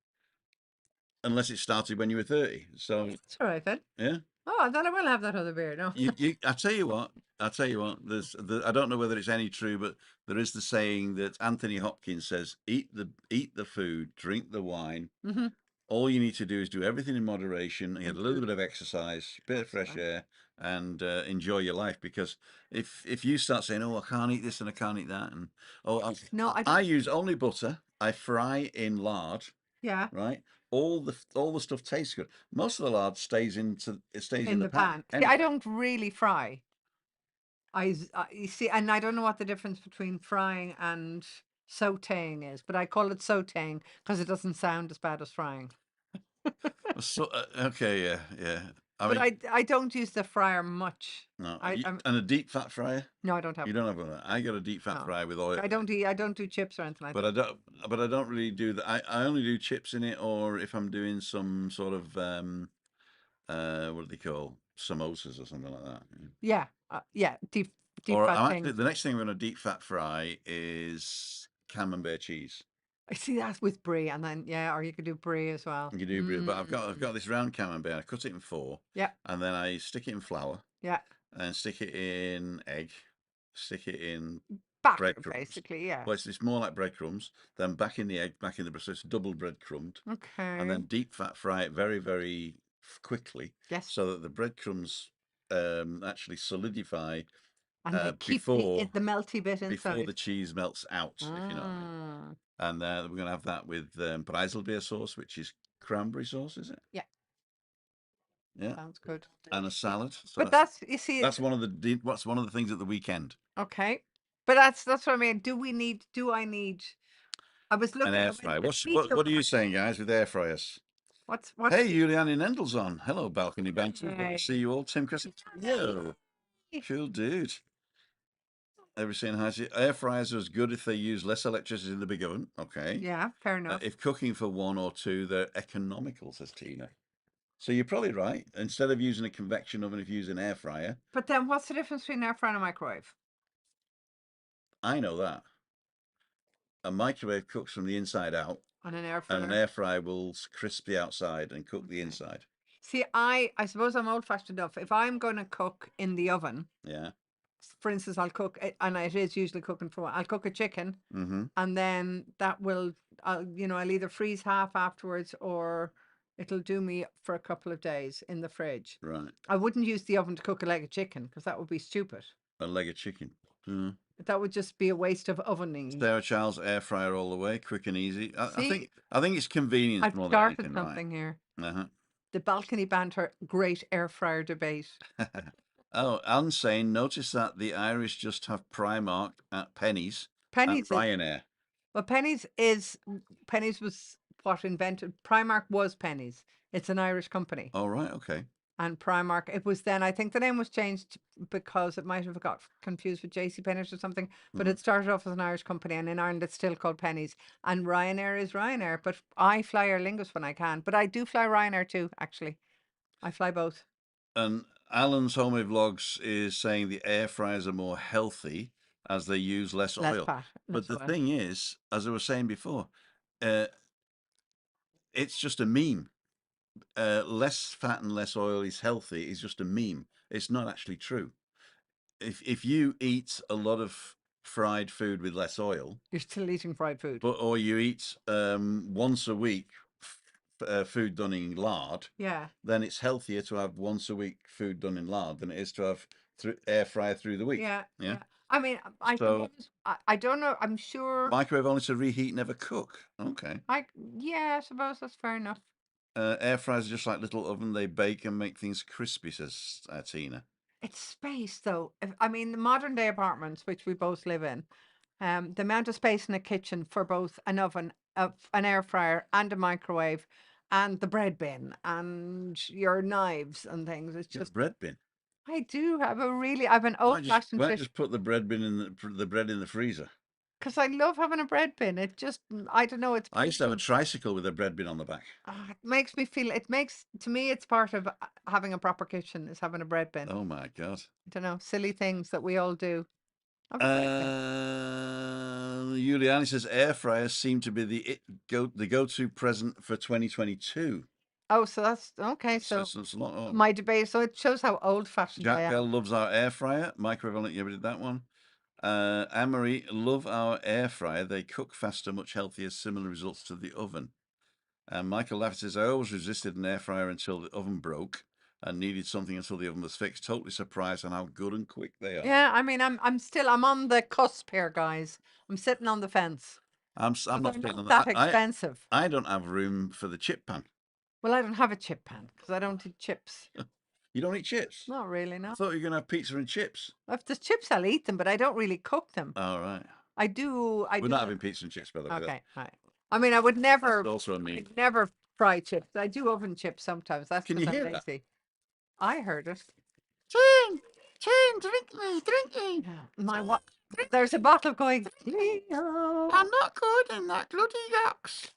unless it started when you were 30. So That's all right then. yeah, Oh, then I will have that other beer. No. I tell you what, I don't know whether it's any true, but there is the saying that Anthony Hopkins says, eat the food, drink the wine. Mm-hmm. All you need to do is do everything in moderation, and get a little bit of exercise, bit of fresh right. air, and enjoy your life. Because if you start saying, "Oh, I can't eat this and I can't eat that," and No, I I don't. use only butter, I fry in lard, Yeah, right? All the stuff tastes good. Most of the lard stays in in the the pan pan. See, I anyway. don't really fry. You see, and I don't know what the difference between frying and sautéing is, but I call it sautéing because it doesn't sound as bad as frying. So okay, yeah. I But mean, I don't use the fryer much. no, I'm and a deep fat fryer. no, I don't have You one. don't have one. I got a deep fat No, fryer with oil. I don't do chips or anything like But that. I don't really do that. I only do chips in it, or if I'm doing some sort of what do they call samosas or something like that. Yeah, deep Or fat I'm actually things. the next thing I'm going to deep fat fry is camembert cheese. I see that with brie, and then yeah, or you could do brie as well. You do, but I've got this round camembert. I cut it in four, Yeah, and then I stick it in flour, yeah, and stick it in egg, stick it in batter breadcrumbs. basically. Yeah. Well, it's more like breadcrumbs. Then back in the egg, back in the bread. So it's double breadcrumbed, and Okay. then deep fat fry it very, very quickly, Yes, so that the breadcrumbs actually solidify and they keep before the melty bit before inside. the cheese melts out, if you know what I mean. Ah, And we're going to have that with Preiselbeer sauce, which is cranberry sauce, is it? yeah, Yeah, sounds good. and a salad. So But that's you see, that's what's one of the things at the weekend. okay. But that's what I mean. Do I need? I was An looking. air I went fryer. to What are you Meteor. saying, guys, with air fryers? What's Hey, Juliane in Endel's on. Hello, Balcony Banter. Good to see Hey. you all. Tim Christie. Yo, cool dude. Every saying hi to you. Air fryers are as good if they use less electricity in the big oven. Okay. Yeah, fair enough. If cooking for one or two, they're economical, says Tina. So you're probably right. Instead of using a convection oven, if you use an air fryer, But then what's the difference between air fryer and a microwave? I know that. A microwave cooks from the inside out, On an air and an fryer? air fryer will crisp the outside and cook the Okay. inside. See, I suppose I'm old fashioned enough. If I'm going to cook in the oven, Yeah. for instance, I'll cook, and it is usually cooking for I'll cook a chicken, Mm-hmm. and then I'll either freeze half afterwards or it'll do me for a couple of days in the fridge. Right. I wouldn't use the oven to cook a leg of chicken because that would be stupid. A leg of chicken. Mm. That would just be a waste of ovening. Sarah Charles air fryer all the way, quick and easy. See, I think it's convenience I've more than started anything, right? something here. Uh-huh. The balcony banter, great air fryer debate. Oh, Alan's saying, notice that the Irish just have Primark at Pennies and Pennies is Ryanair. well, Pennies was what invented Primark was Pennies. It's an Irish company. Oh, right, okay. And Primark, it was then, I think the name was changed because it might have got confused with JC Penney's or something, but it started off as an Irish company and in Ireland it's still called Pennies. And Ryanair is Ryanair, but I fly Aer Lingus when I can. But I do fly Ryanair too, actually. I fly both. And Alan's Homemade Vlogs is saying the air fryers are more healthy as they use less Less oil. fat, But less the oil. thing is, as I was saying before, uh, it's just a meme. Less fat and less oil is healthy is just a meme. It's not actually true. If you eat a lot of fried food with less oil, You're still eating fried food. or you eat once a week food done in lard, Yeah. then it's healthier to have once a week food done in lard than it is to have air fryer through the week. Yeah. Yeah. Yeah. I mean, I So suppose, I don't know. I'm sure. microwave only to reheat, never cook. Okay. Yeah, I suppose that's fair enough. Air fryers are just like little oven. They bake and make things crispy, says Tina. It's space, though. I mean, the modern day apartments, which we both live in, the amount of space in a kitchen for both an oven, an air fryer, and a microwave, and the bread bin, and your knives and things. It's You have a just, bread bin. I have an old fashioned Why not tradition. just put the bread bin in the bread in the freezer? Because I love having a bread bin. It just, I don't know. I used to have a tricycle with a bread bin on the back. It makes me feel. It makes to me. It's part of having a proper kitchen is having a bread bin. Oh my God. I don't know, silly things that we all do. Have a bread bin. Juliane says air fryers seem to be the go-to present for 2022. Oh, so that's okay. So it's a lot. Oh. my debate. So it shows how old-fashioned I Jack am. Bell loves our air fryer. Microvalent, you ever did that one? Anne-Marie, love our air fryer. They cook faster, much healthier, similar results to the oven. And Michael Laffett says, I always resisted an air fryer until the oven broke and needed something until the oven was fixed. Totally surprised on how good and quick they are. Yeah, I mean, I'm on the cusp here, guys. I'm sitting on the fence. I'm They're not sitting on that that. expensive. I don't have room for the chip pan. Well, I don't have a chip pan because I don't eat chips. You don't eat chips? Not really, I no. thought you were going to have pizza and chips. If there's chips, I'll eat them, but I don't really cook them. All right. I do. We're not having pizza and chips, by the way. Okay, right. I mean, I would never. That's also a me. I'd never fry chips. I do oven chips sometimes. That's Can because you I'm hear that? lazy. I heard it. Chin, drink me. My what? There's a bottle going. I'm not good in that bloody yucks.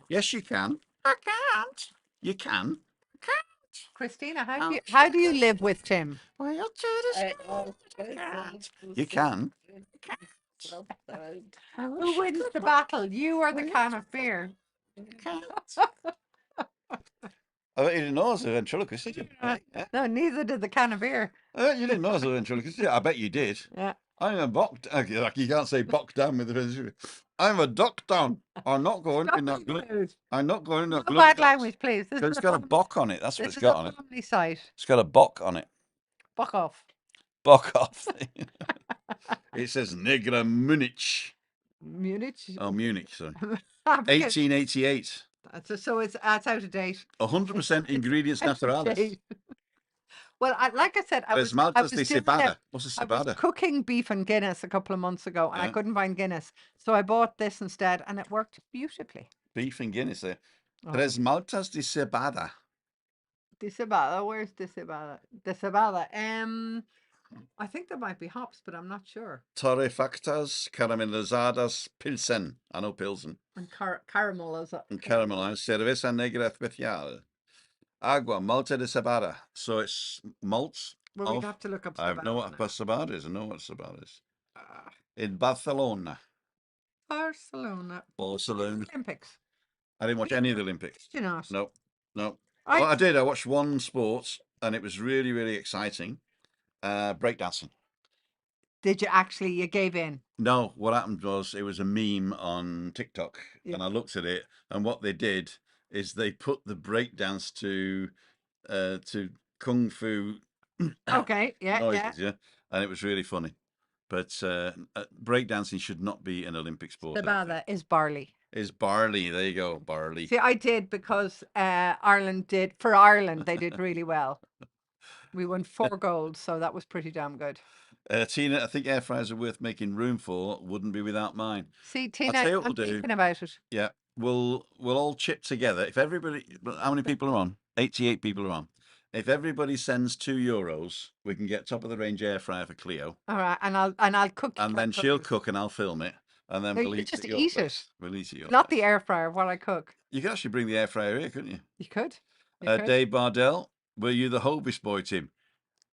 Yes, you can. I can't. You can. Christina, how do you live with Tim? I can't. You can. Who wins the battle? You or the can of beer? I bet you didn't know I was a ventriloquist, did you? No, neither did the can of beer. You didn't know I was a ventriloquist, did you? I bet you did. Yeah. I'm a like you can't say bock down with the ventriloquist. I'm a duck down. I'm not going in that. I'm not going in that. No bad language, please. It's got a bock on it. That's what it's got on it. Family site. It's got a bock on it. Buck off. Bock off. It says Negra Munich. Munich. Oh, Munich. Sorry. 1888. So it's out of date. 100% ingredients naturales. Well, like I said, I was cooking beef and Guinness a couple of months ago, and I couldn't find Guinness, so I bought this instead, and it worked beautifully. Beef and Guinness there. Tres maltas de cebada. De cebada. Where's de cebada? De cebada. I think there might be hops, but I'm not sure. Torrefactas, caramelizadas, pilsen. I know pilsen. And caramelized. And caramelized. Cerveza negra especial. Agua, malta de cebada. So it's malts. Well, we'd have to look up cebada. I know what cebada is. I know what cebada is. In Barcelona. Barcelona. Olympics. I didn't watch any of the Olympics. Did you not? No. Well, I did. I watched one sport, and it was really, really exciting. Breakdancing. Did you actually? You gave in? No. What happened was it was a meme on TikTok, and I looked at it, and what they did is they put the breakdance to kung fu. Okay. noises, yeah, and it was really funny. But breakdancing should not be an Olympic sport. Cebada is barley. Is barley. There you go, barley. See, I did because Ireland did. For Ireland, they did really well. We won 4 golds, so that was pretty damn good. Tina, I think air fryers are worth making room for. Wouldn't be without mine. See, Tina, I'm thinking about it. Yeah, we'll all chip together. If everybody, how many people are on? 88 people are on. If everybody sends €2, we can get top of the range air fryer for Cleo. All right, and I'll cook. And then she'll cook, and I'll film it, and then we'll eat just it. Eat it. We'll eat it. Not the air fryer while I cook. You could actually bring the air fryer here, couldn't you? You could. Dave Bardell, were you the Hobish boy, Tim?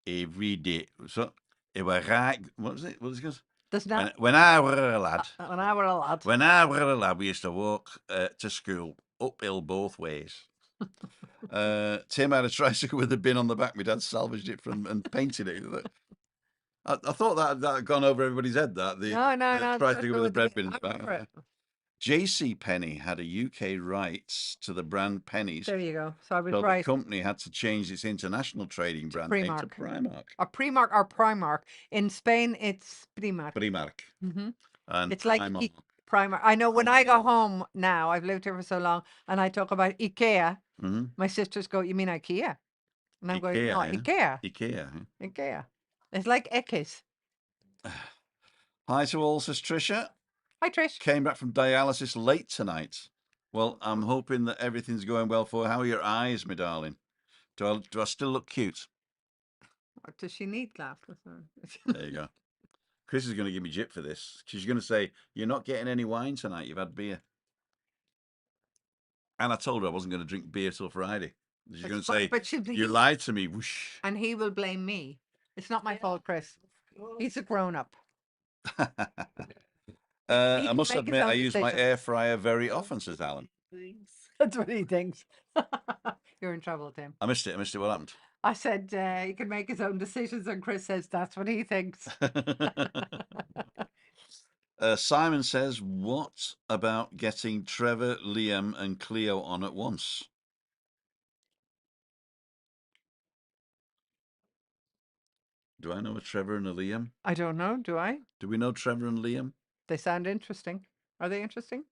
Every day. So, it was right. What was it? What was it? When I were a lad. When I were a lad. When I were a lad, we used to walk to school uphill both ways. Tim had a tricycle with a bin on the back. My dad salvaged it from and painted it. I thought that had gone over everybody's head. The tricycle with a bread bin in the back. J.C. Penney had a UK rights to the brand Pennies. There you go. So I was right. The company had to change its international trading brand name to Primark. Or Primark. In Spain, it's Primark. Mm-hmm. And it's like Primark. I know when I go home now, I've lived here for so long, and I talk about IKEA, my sisters go, "You mean IKEA?" And I'm going, "No, IKEA. IKEA. It's like Ekis." Hi to all, says Trisha. Hi, Trish. Came back from dialysis late tonight. Well, I'm hoping that everything's going well for you. How are your eyes, my darling? Do I still look cute? Or does she need glasses? There you go. Chris is going to give me jip for this. She's going to say, "You're not getting any wine tonight. You've had beer." And I told her I wasn't going to drink beer till Friday. She's going to say, but "You lied to me." Whoosh. And he will blame me. It's not my fault, Chris. He's a grown-up. I must make his admit, own I use my decisions. air fryer very often, says Alan. That's what he thinks. You're in trouble, Tim. I missed it. What happened? I said he can make his own decisions, and Chris says that's what he thinks. Simon says, "What about getting Trevor, Liam, and Cleo on at once?" Do I know a Trevor and a Liam? I don't know. Do I? Do we know Trevor and Liam? They sound interesting. Are they interesting?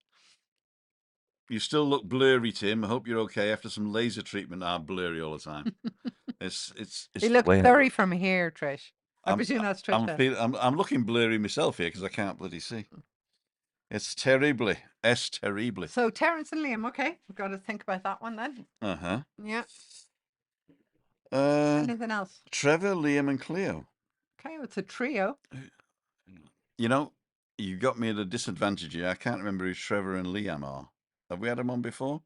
You still look blurry, Tim. I hope you're okay after some laser treatment. I'm blurry all the time. It's He looks blurry from here, Trish. I presume that's Trish. I'm looking blurry myself here because I can't bloody see. It's terribly. Es terribly. So Terence and Liam, okay. We've got to think about that one then. Uh-huh. Yeah. Uh, Anything else? Trevor, Liam, and Cleo. Okay, it's a trio. You know, you got me at a disadvantage here. I can't remember who Trevor and Liam are. Have we had them on before?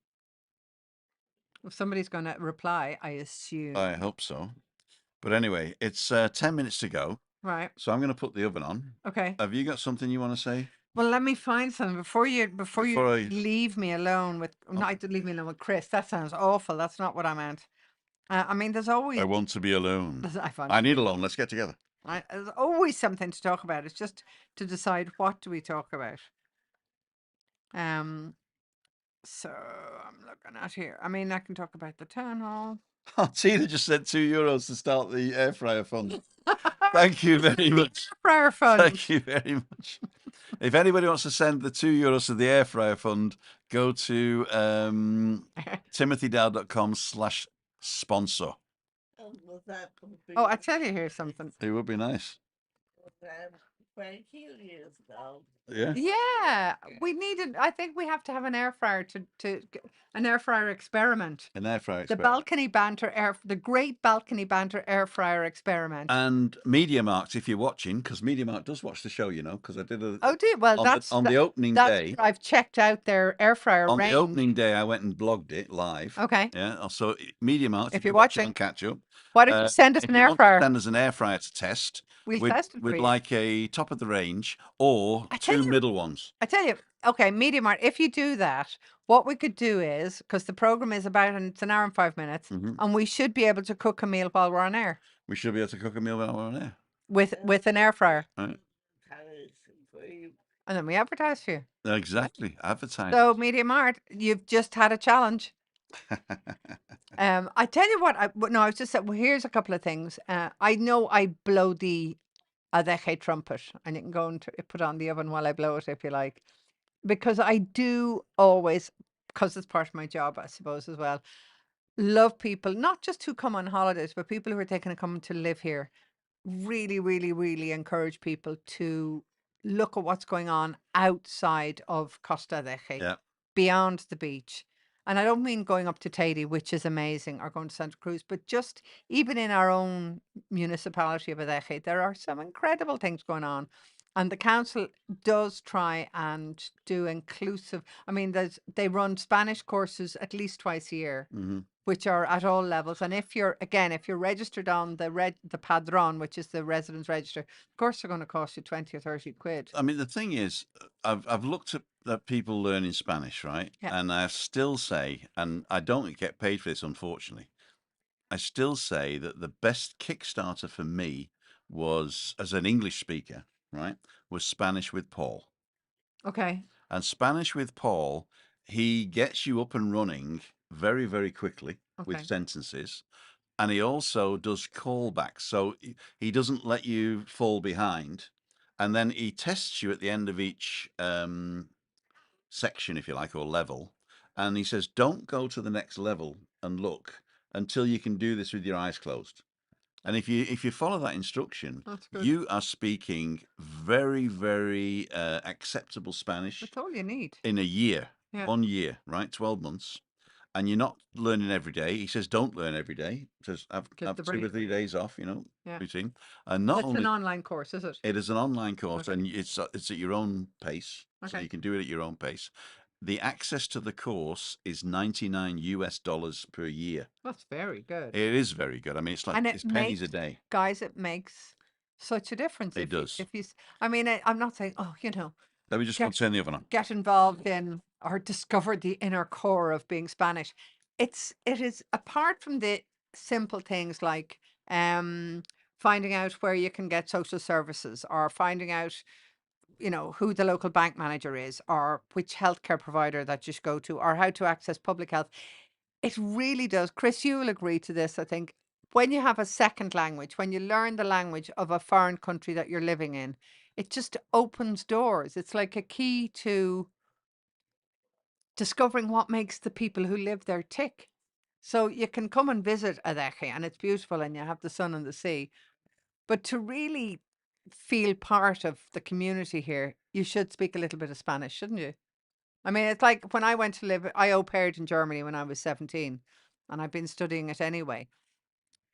If somebody's going to reply, I assume. I hope so. But anyway, it's 10 minutes to go. Right. So I'm going to put the oven on. Okay. Have you got something you want to say? Well, let me find something before you leave me alone with. Okay. Not to leave me alone with Chris. That sounds awful. That's not what I meant. I mean, there's always. I want to be alone. I I need alone. Let's get together. There's always something to talk about. It's just to decide what do we talk about. So I'm looking at here. I mean, I can talk about the town hall. Oh, Tina just said €2 to start the air fryer fund. Thank you very much. Fryer fund. Thank you very much. If anybody wants to send the €2 to the air fryer fund, go to timothydow.com/sponsor. Oh, I tell you, here's something. It would be nice. Yeah. Yeah, we needed. I think we have to have an air fryer an air fryer experiment. An air fryer The experiment. the great balcony banter air fryer experiment. And MediaMarkt, if you're watching, because MediaMarkt does watch the show, you know, because I did a. Oh, dear. Well, on the opening day. I've checked out their air fryer On range. the opening day, I went and blogged it live. Okay. Yeah. So MediaMarkt, if you're watching, catch up. Why don't you send us an air fryer? Send us an air fryer to test. We'll test it for with you. like a top of the range or two middle ones. I tell you, okay, MediaMarkt, if you do that, what we could do is, because the program is it's an hour and 5 minutes, and we should be able to cook a meal while we're on air. We should be able to cook a meal while we're on air. With an air fryer. Right. And then we advertise for you. Exactly. Advertise. So MediaMarkt, you've just had a challenge. I tell you what, I was just saying, well, here's a couple of things. I know I blow the adeje trumpet, and you can go and put on the oven while I blow it if you like, because I do always, because it's part of my job, I suppose, as well, love people, not just who come on holidays, but people who are taking come to live here. Really, really, really encourage people to look at what's going on outside of Costa Adeje, beyond the beach. And I don't mean going up to Teide, which is amazing, or going to Santa Cruz, but just even in our own municipality of Adeje, there are some incredible things going on. And the council does try and do inclusive. I mean, they run Spanish courses at least twice a year, which are at all levels. And if you're registered on the Padron, which is the residence register, of course they're going to cost you 20 or 30 quid. I mean, the thing is, I've looked at people learning Spanish, right? Yeah. And I still say, and I don't get paid for this, unfortunately, I still say that the best Kickstarter for me was, as an English speaker, right, was Spanish with Paul. Okay. And Spanish with Paul, he gets you up and running very, very quickly with sentences. And he also does callbacks. So he doesn't let you fall behind. And then he tests you at the end of each section, if you like, or level. And he says, don't go to the next level and look until you can do this with your eyes closed. And if you follow that instruction, you are speaking very, very acceptable Spanish. That's all you need. In a year, 1 year, right? 12 months. and you're not learning every day. He says, don't learn every day. He says, Give have the 2 or break. 3 days off, Yeah. routine. And not That's an only online course, is it? it is an online course, Okay. and it's at your own pace, so Okay. you can do it at your own pace. The access to the course is $99 per year. That's very good. It is very good. I mean, And it's pennies a day. guys, it makes such a difference. It does. If you, I mean, I'm not saying, oh, Let me just go turn the oven on. get involved in or discover the inner core of being Spanish. It is apart from the simple things like finding out where you can get social services or finding out who the local bank manager is or which healthcare provider that you should go to or how to access public health. It really does. Chris, you will agree to this, I think. When you have a second language, when you learn the language of a foreign country that you're living in, it just opens doors. It's like a key to discovering what makes the people who live there tick. So you can come and visit Adeje and it's beautiful and you have the sun and the sea. But to really feel part of the community here, you should speak a little bit of Spanish, shouldn't you? I mean, it's like when I went to live, I au paired in Germany when I was 17 and I've been studying it anyway.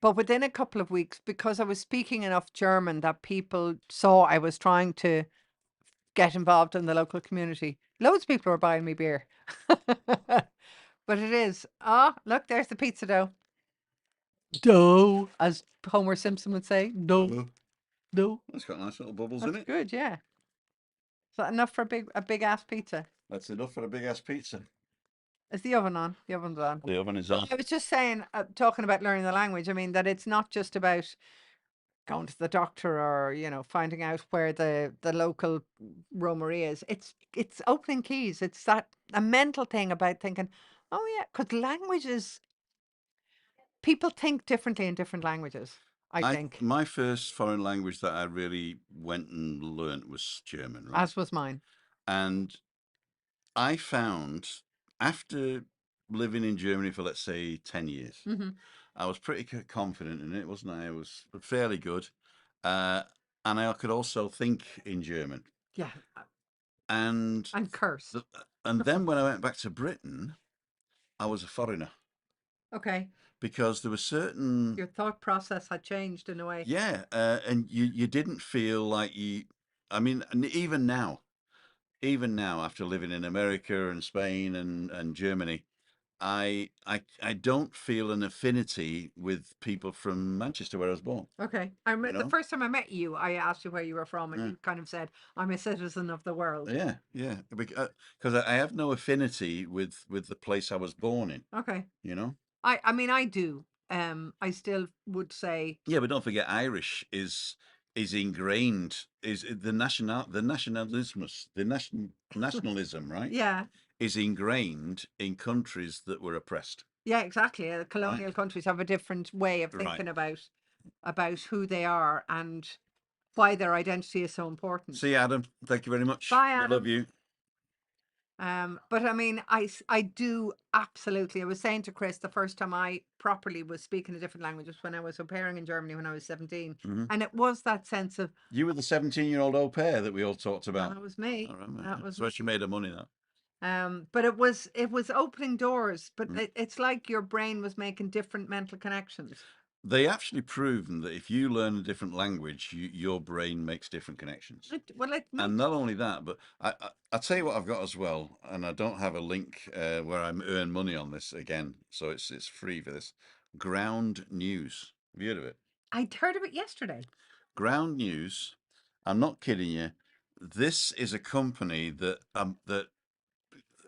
But within a couple of weeks, because I was speaking enough German that people saw I was trying to get involved in the local community, loads of people were buying me beer. But it is. Ah, look, there's the pizza dough. Dough, as Homer Simpson would say. Dough. Dough. It's got nice little bubbles That's in it. good, yeah. Is that enough for a big ass pizza? That's enough for a big ass pizza. Is the oven on? The oven's on. The oven is on. I was just saying, talking about learning the language. I mean, that it's not just about going to the doctor or finding out where the local roamery is. It's opening keys. It's that a mental thing about thinking, oh yeah, because languages, people think differently in different languages. I think, My first foreign language that I really went and learnt was German, right? as was mine. And I found after living in Germany for, let's say, 10 years, Hmm. I was pretty confident in it, wasn't I? I was fairly good. And I could also think in German. Yeah, And and curse. and then when I went back to Britain, I was a foreigner Okay, because there were certain, your thought process had changed in a way. yeah, and you didn't feel like I mean, and even now after living in America and Spain and Germany, I don't feel an affinity with people from Manchester where I was born. Okay, the first time I met you, I asked you where you were from, and Yeah. you kind of said, "I'm a citizen of the world." Yeah, yeah, because I have no affinity with the place I was born in. Okay, You know. I mean, I do. I still would say, Yeah, but don't forget, Irish is ingrained, is nationalism, right? yeah, Is ingrained in countries that were oppressed. yeah, exactly. Colonial Right. countries have a different way of Right. thinking about who they are and why their identity is so important. See you, Adam. Thank you very much. Bye, I love Adam. you. But I mean, I do absolutely. I was saying to Chris the first time I properly was speaking a different language was when I was au pairing in Germany when I was 17, Mhm. and it was that sense of You were the 17-year-old au pair that we all talked about. that was me. I remember. That Yeah. was So she made her money that. But it was opening doors. But it's like your brain was making different mental connections. They actually proven that if you learn a different language, your brain makes different connections. And not only that, but I'll tell you what I've got as well, and I don't have a link where I earn money on this again, so it's free for this. Ground News. Have you heard of it? I'd heard of it yesterday. Ground News. I'm not kidding you. This is a company that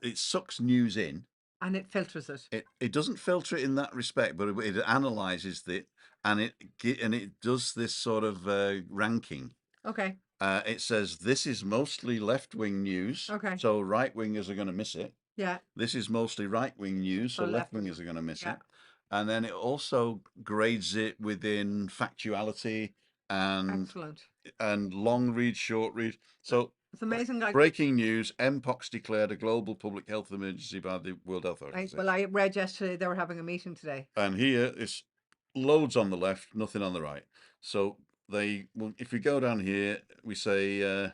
it sucks news in. And it filters it. It doesn't filter it in that respect, but it analyzes it, and it does this sort of ranking. Okay. It says this is mostly left-wing news, Okay. so right-wingers are going to miss it. Yeah. This is mostly right-wing news, so left-wingers are going to miss Yeah. it. And then it also grades it within factuality and Excellent. and long read, short read. So It's amazing. breaking news: Mpox declared a global public health emergency by the World Health Organization. Well, I read yesterday they were having a meeting today. And here is loads on the left, nothing on the right. So if we go down here, we say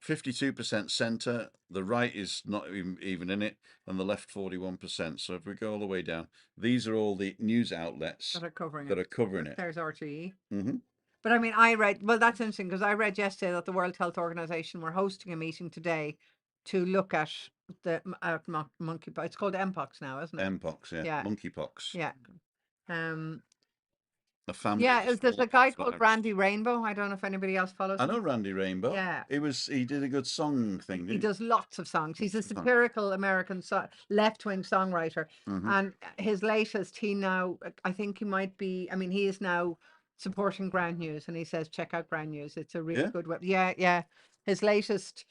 52% centre. The right is not even in it, and the left 41%. So if we go all the way down, these are all the news outlets That are covering that it. are covering it. There's RTE. Mm-hmm. But I mean, I read, well, that's interesting because I read yesterday that the World Health Organization were hosting a meeting today to look at the monkeypox. It's called Mpox now, isn't it? Mpox, yeah. Yeah. Monkeypox. Yeah. A family. Yeah, just there's full a of guy pox called virus. Randy Rainbow. I don't know if anybody else follows I know him. Randy Rainbow. Yeah. He did a good song thing, He didn't does lots of songs. He's a Lots of songs. satirical American left-wing songwriter. Mhm. And his latest, he now, I think he might be, I mean, he is now supporting Ground News, and he says, check out Ground News. It's a really Yeah? good web. Yeah, yeah. His latest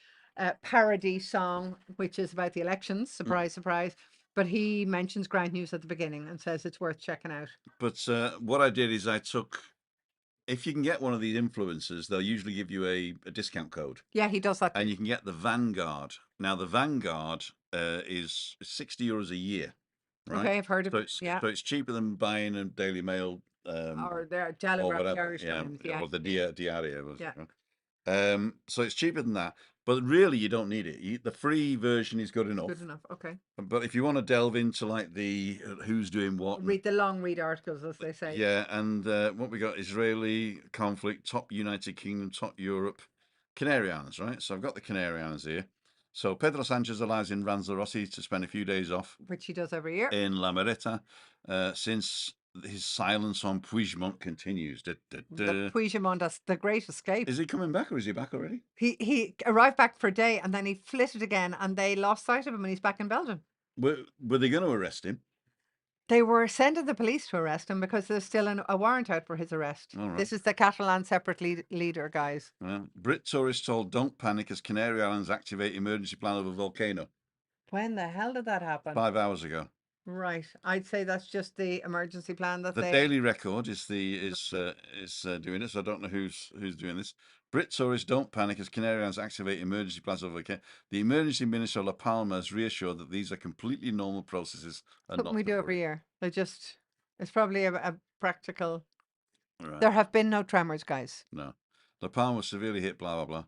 parody song, which is about the elections, surprise, surprise. But he mentions Ground News at the beginning and says it's worth checking out. But what I did is I took, if you can get one of these influencers, they'll usually give you a discount code. Yeah, he does that too. And you can get the Vanguard. Now, the Vanguard is €60 a year, right? Okay, I've heard of So it. it's, Yeah. so it's cheaper than buying a Daily Mail Or their or Telegraph, the whatever. Irish Yeah, Times. Yeah. or the Diario. Was Yeah. it, right? So it's cheaper than that. But really, you don't need it. The free version is good enough. Good enough. Okay. But if you want to delve into like the who's doing what, Read the long read articles, as they say. yeah, and what we got: Israeli conflict, top United Kingdom, top Europe, Canary Islands, right? So I've got the Canary Islands here. So Pedro Sanchez allows in Lanzarote to spend a few days off Which he does every year. in La Mareta, since his silence on Puigdemont continues. The Puigdemont, that's the Great Escape. Is he coming back, or is he back already? He arrived back for a day and then he flitted again, and they lost sight of him, and he's back in Belgium. Were they going to arrest him? They were sending the police to arrest him because there's still a warrant out for his arrest. All right. This is the Catalan separate leader, guys. Brit tourists told don't panic as Canary Islands activate emergency plan of a volcano. When the hell did that happen? 5 hours ago. Right. I'd say that's just the emergency plan that The they... Daily Record is doing it, so I don't know who's doing this. Brit tourists don't panic as Canary Islands activate emergency plans over volcano. The emergency minister La Palma has reassured that these are completely normal processes and Something not we to do every worry. year. It's probably a practical... Right. There have been no tremors, guys. No. La Palma was severely hit, blah, blah, blah.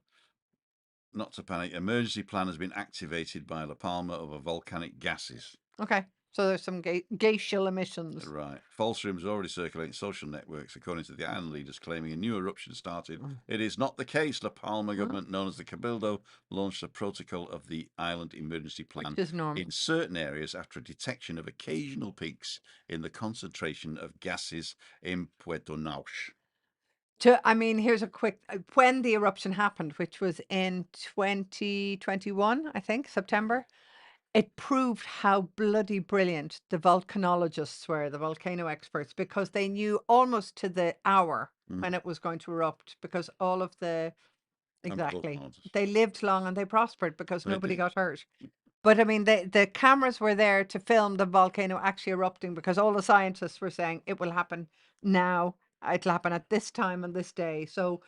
Not to panic. Emergency plan has been activated by La Palma over volcanic gases. Okay. So there's some glacial emissions. Right. False rumors already circulating social networks, according to the island leaders, claiming a new eruption started. It is not the case. La Palma government, known as the Cabildo, launched a protocol of the island emergency plan Which is normal. in certain areas after a detection of occasional peaks in the concentration of gases in Puerto Naush. Here's a quick, when the eruption happened, which was in 2021, I think, September, it proved how bloody brilliant the volcanologists were, the volcano experts, because they knew almost to the hour when it was going to erupt, because all of the, exactly, they lived long and they prospered because nobody got hurt. But I mean, the cameras were there to film the volcano actually erupting, because all the scientists were saying it will happen now. It'll happen at this time and this day. So,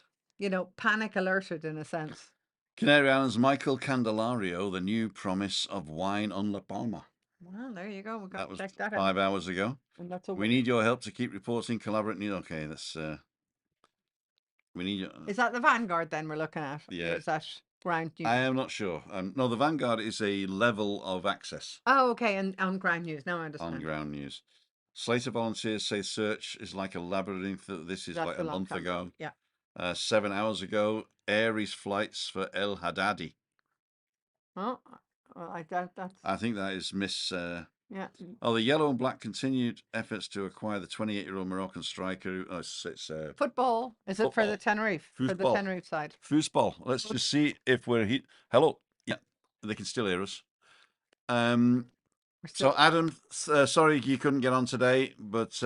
panic alerted in a sense. Canary Islands, Michael Candelario, the new promise of wine on La Palma. Well, there you go. We've got That to was check that out. 5 hours ago. And that's We need your help to keep reporting, collaborating. Okay, that's we need your. Is that the Vanguard then we're looking at? Yeah. Or is that Ground News? I am not sure. No, the Vanguard is a level of access. Oh, okay. And on Ground News. Now I understand. On Ground News. Slater volunteers say search is like a labyrinth. This is That's like a a long month time ago. Yeah. 7 hours ago, Aries flights for El Haddadi. Oh, well, that's... I think that is Miss... yeah. Oh, the yellow and black continued efforts to acquire the 28-year-old Moroccan striker. Oh, it's football. Is it for the Tenerife? For the Football. Tenerife side. Foosball. Let's just see if we're here. Hello. Yeah, they can still hear us. So Adam, sorry you couldn't get on today, but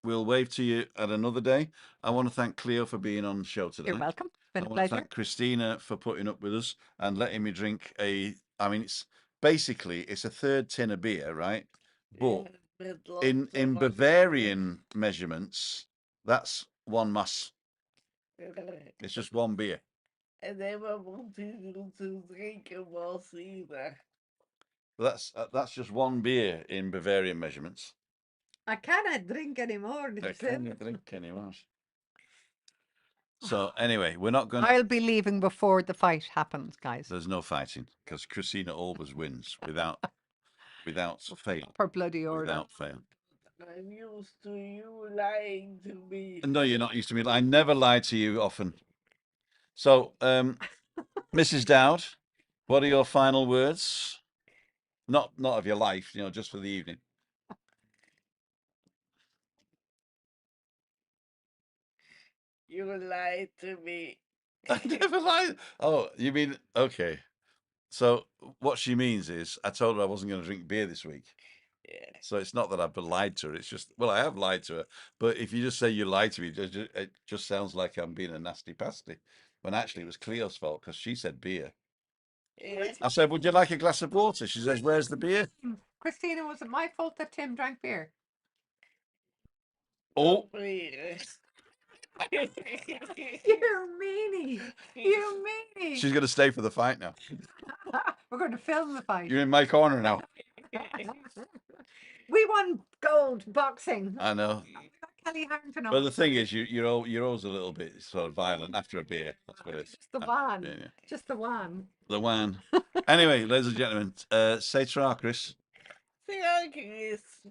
we'll wave to you at another day. I want to thank Cleo for being on the show today. You're welcome. Been a I want pleasure. to thank Christina for putting up with us and letting me drink it's basically it's a third tin of beer, right? But in Bavarian measurements, that's one mass. It's just one beer. And they were wanting you to drink a mass either. That's just one beer in Bavarian measurements. I cannot drink anymore. I can't drink anymore. So anyway, we're not going to... I'll be leaving before the fight happens, guys. There's no fighting because Christina always wins without fail. Per bloody order. Without fail. I'm used to you lying to me. No, you're not used to me. I never lie to you often. So, Mrs. Dowd, what are your final words? Not of your life, just for the evening. You lied to me. I never lied. Oh, you mean, okay. So what she means is I told her I wasn't going to drink beer this week. Yeah. So it's not that I've lied to her. It's just, well, I have lied to her. But if you just say you lied to me, it just sounds like I'm being a nasty pasty. When actually it was Cleo's fault because she said beer. Yeah. I said, would you like a glass of water? She says, where's the beer? Christina, was it my fault that Tim drank beer? Oh, Please. You meanie! You meanie! she's going to stay for the fight now. We're going to film the fight. You're in my corner now. We won gold boxing. I know. We got Kelly Harrington But on. the thing is, you're always a little bit sort of violent after a beer. That's what it is. Just the one. Yeah. Just the one. The one. Anyway, ladies and gentlemen, say ta-ra, Chris.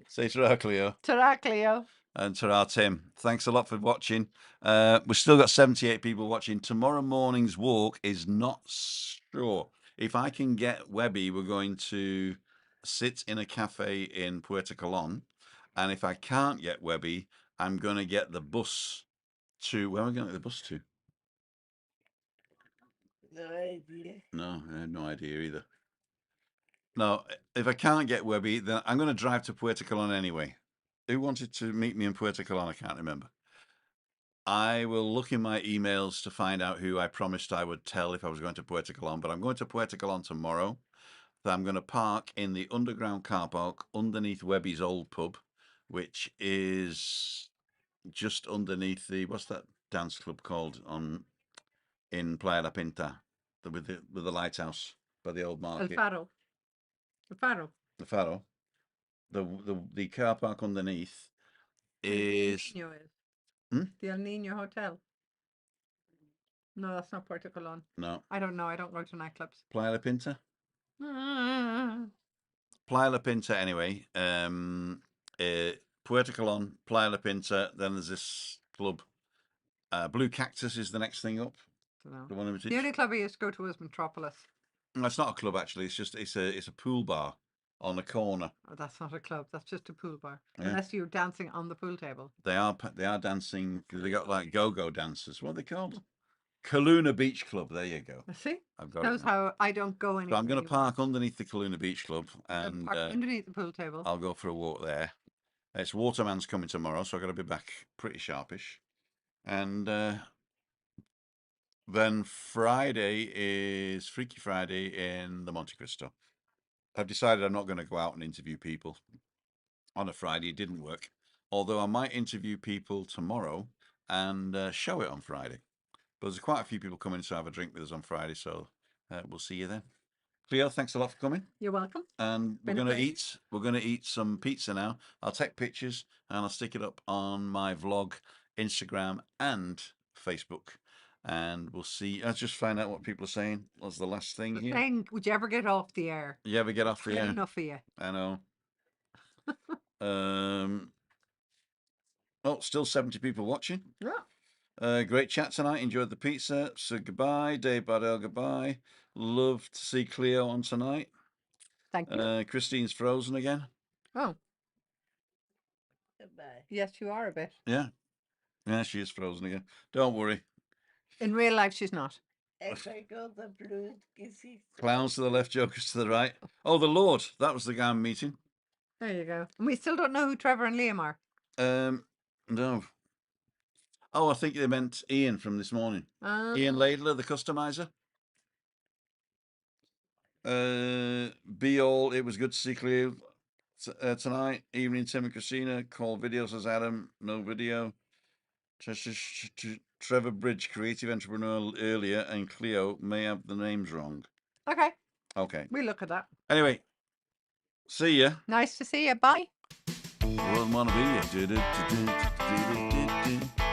Say ta-ra, Cleo. Ta-ra, Cleo. And ta-ra, Tim. Thanks a lot for watching. We've still got 78 people watching. Tomorrow morning's walk is not sure. If I can get Webby, we're going to sit in a cafe in Puerto Colón. And if I can't get Webby, I'm going to get the bus to... Where am I going to get the bus to? No idea. No, I have no idea either. No, if I can't get Webby, then I'm going to drive to Puerto Colón anyway. Who wanted to meet me in Puerto Colón? I can't remember. I will look in my emails to find out who I promised I would tell if I was going to Puerto Colón, but I'm going to Puerto Colón tomorrow. So I'm going to park in the underground car park underneath Webby's old pub, which is just underneath the, what's that dance club called in Playa La Pinta, with the lighthouse by the old market. El Faro. El Faro. The Faro. The car park underneath is... El Niño is. Hmm? The El Niño Hotel. No, that's not Puerto Colón. No. I don't know. I don't go to nightclubs. Playa La Pinta? Ah. Playa La Pinta, anyway. Puerto Colón, Playa La Pinta. Then there's this club. Blue Cactus is the next thing up. Dunno. The one in The only club I used to go to was Metropolis. No, it's not a club actually. It's a pool bar on a corner. Oh, that's not a club. That's just a pool bar. Yeah. Unless you're dancing on the pool table. They are dancing. They got like go-go dancers. What are they called? Kaluna Beach Club. There you go. See? I've got Knows it now. how I don't go anywhere. So I'm going to park underneath the Kaluna Beach Club and Park underneath the pool table. I'll go for a walk there. It's Waterman's coming tomorrow, so I've got to be back pretty sharpish. And then Friday is Freaky Friday in the Monte Cristo. I've decided I'm not going to go out and interview people on a Friday. It didn't work. Although I might interview people tomorrow and show it on Friday. But there's quite a few people coming to have a drink with us on Friday, so we'll see you then. Cleo, thanks a lot for coming. You're welcome. And we're Been a going to pleasure. eat. We're going to eat some pizza now. I'll take pictures and I'll stick it up on my vlog, Instagram and Facebook. And we'll see. I'll just find out what people are saying. That's the last thing here. Saying, would you ever get off the air? You ever get off the Had air? enough of you. I know. Oh, still 70 people watching. Yeah. Great chat tonight. Enjoyed the pizza. So goodbye, Dave Bardell. Goodbye. Love to see Cleo on tonight. Thank you. Christine's frozen again. Oh, Goodbye. yes, you are a bit. Yeah, she is frozen again. Don't worry. In real life, she's not. I got the blue kisses. Clowns to the left, jokers to the right. Oh, the Lord. That was the guy I'm meeting. There you go. And we still don't know who Trevor and Liam are. No. Oh, I think they meant Ian from this morning. Ian Laidler, the customizer. Be all. It was good to see Cleo tonight. Evening, Tim and Christina. Call video, says Adam. No video. Trevor Bridge, creative entrepreneur earlier, and Cleo may have the names wrong. Okay. Okay. We look at that. Anyway, see ya. Nice to see you. Bye. Wouldn't want to be you.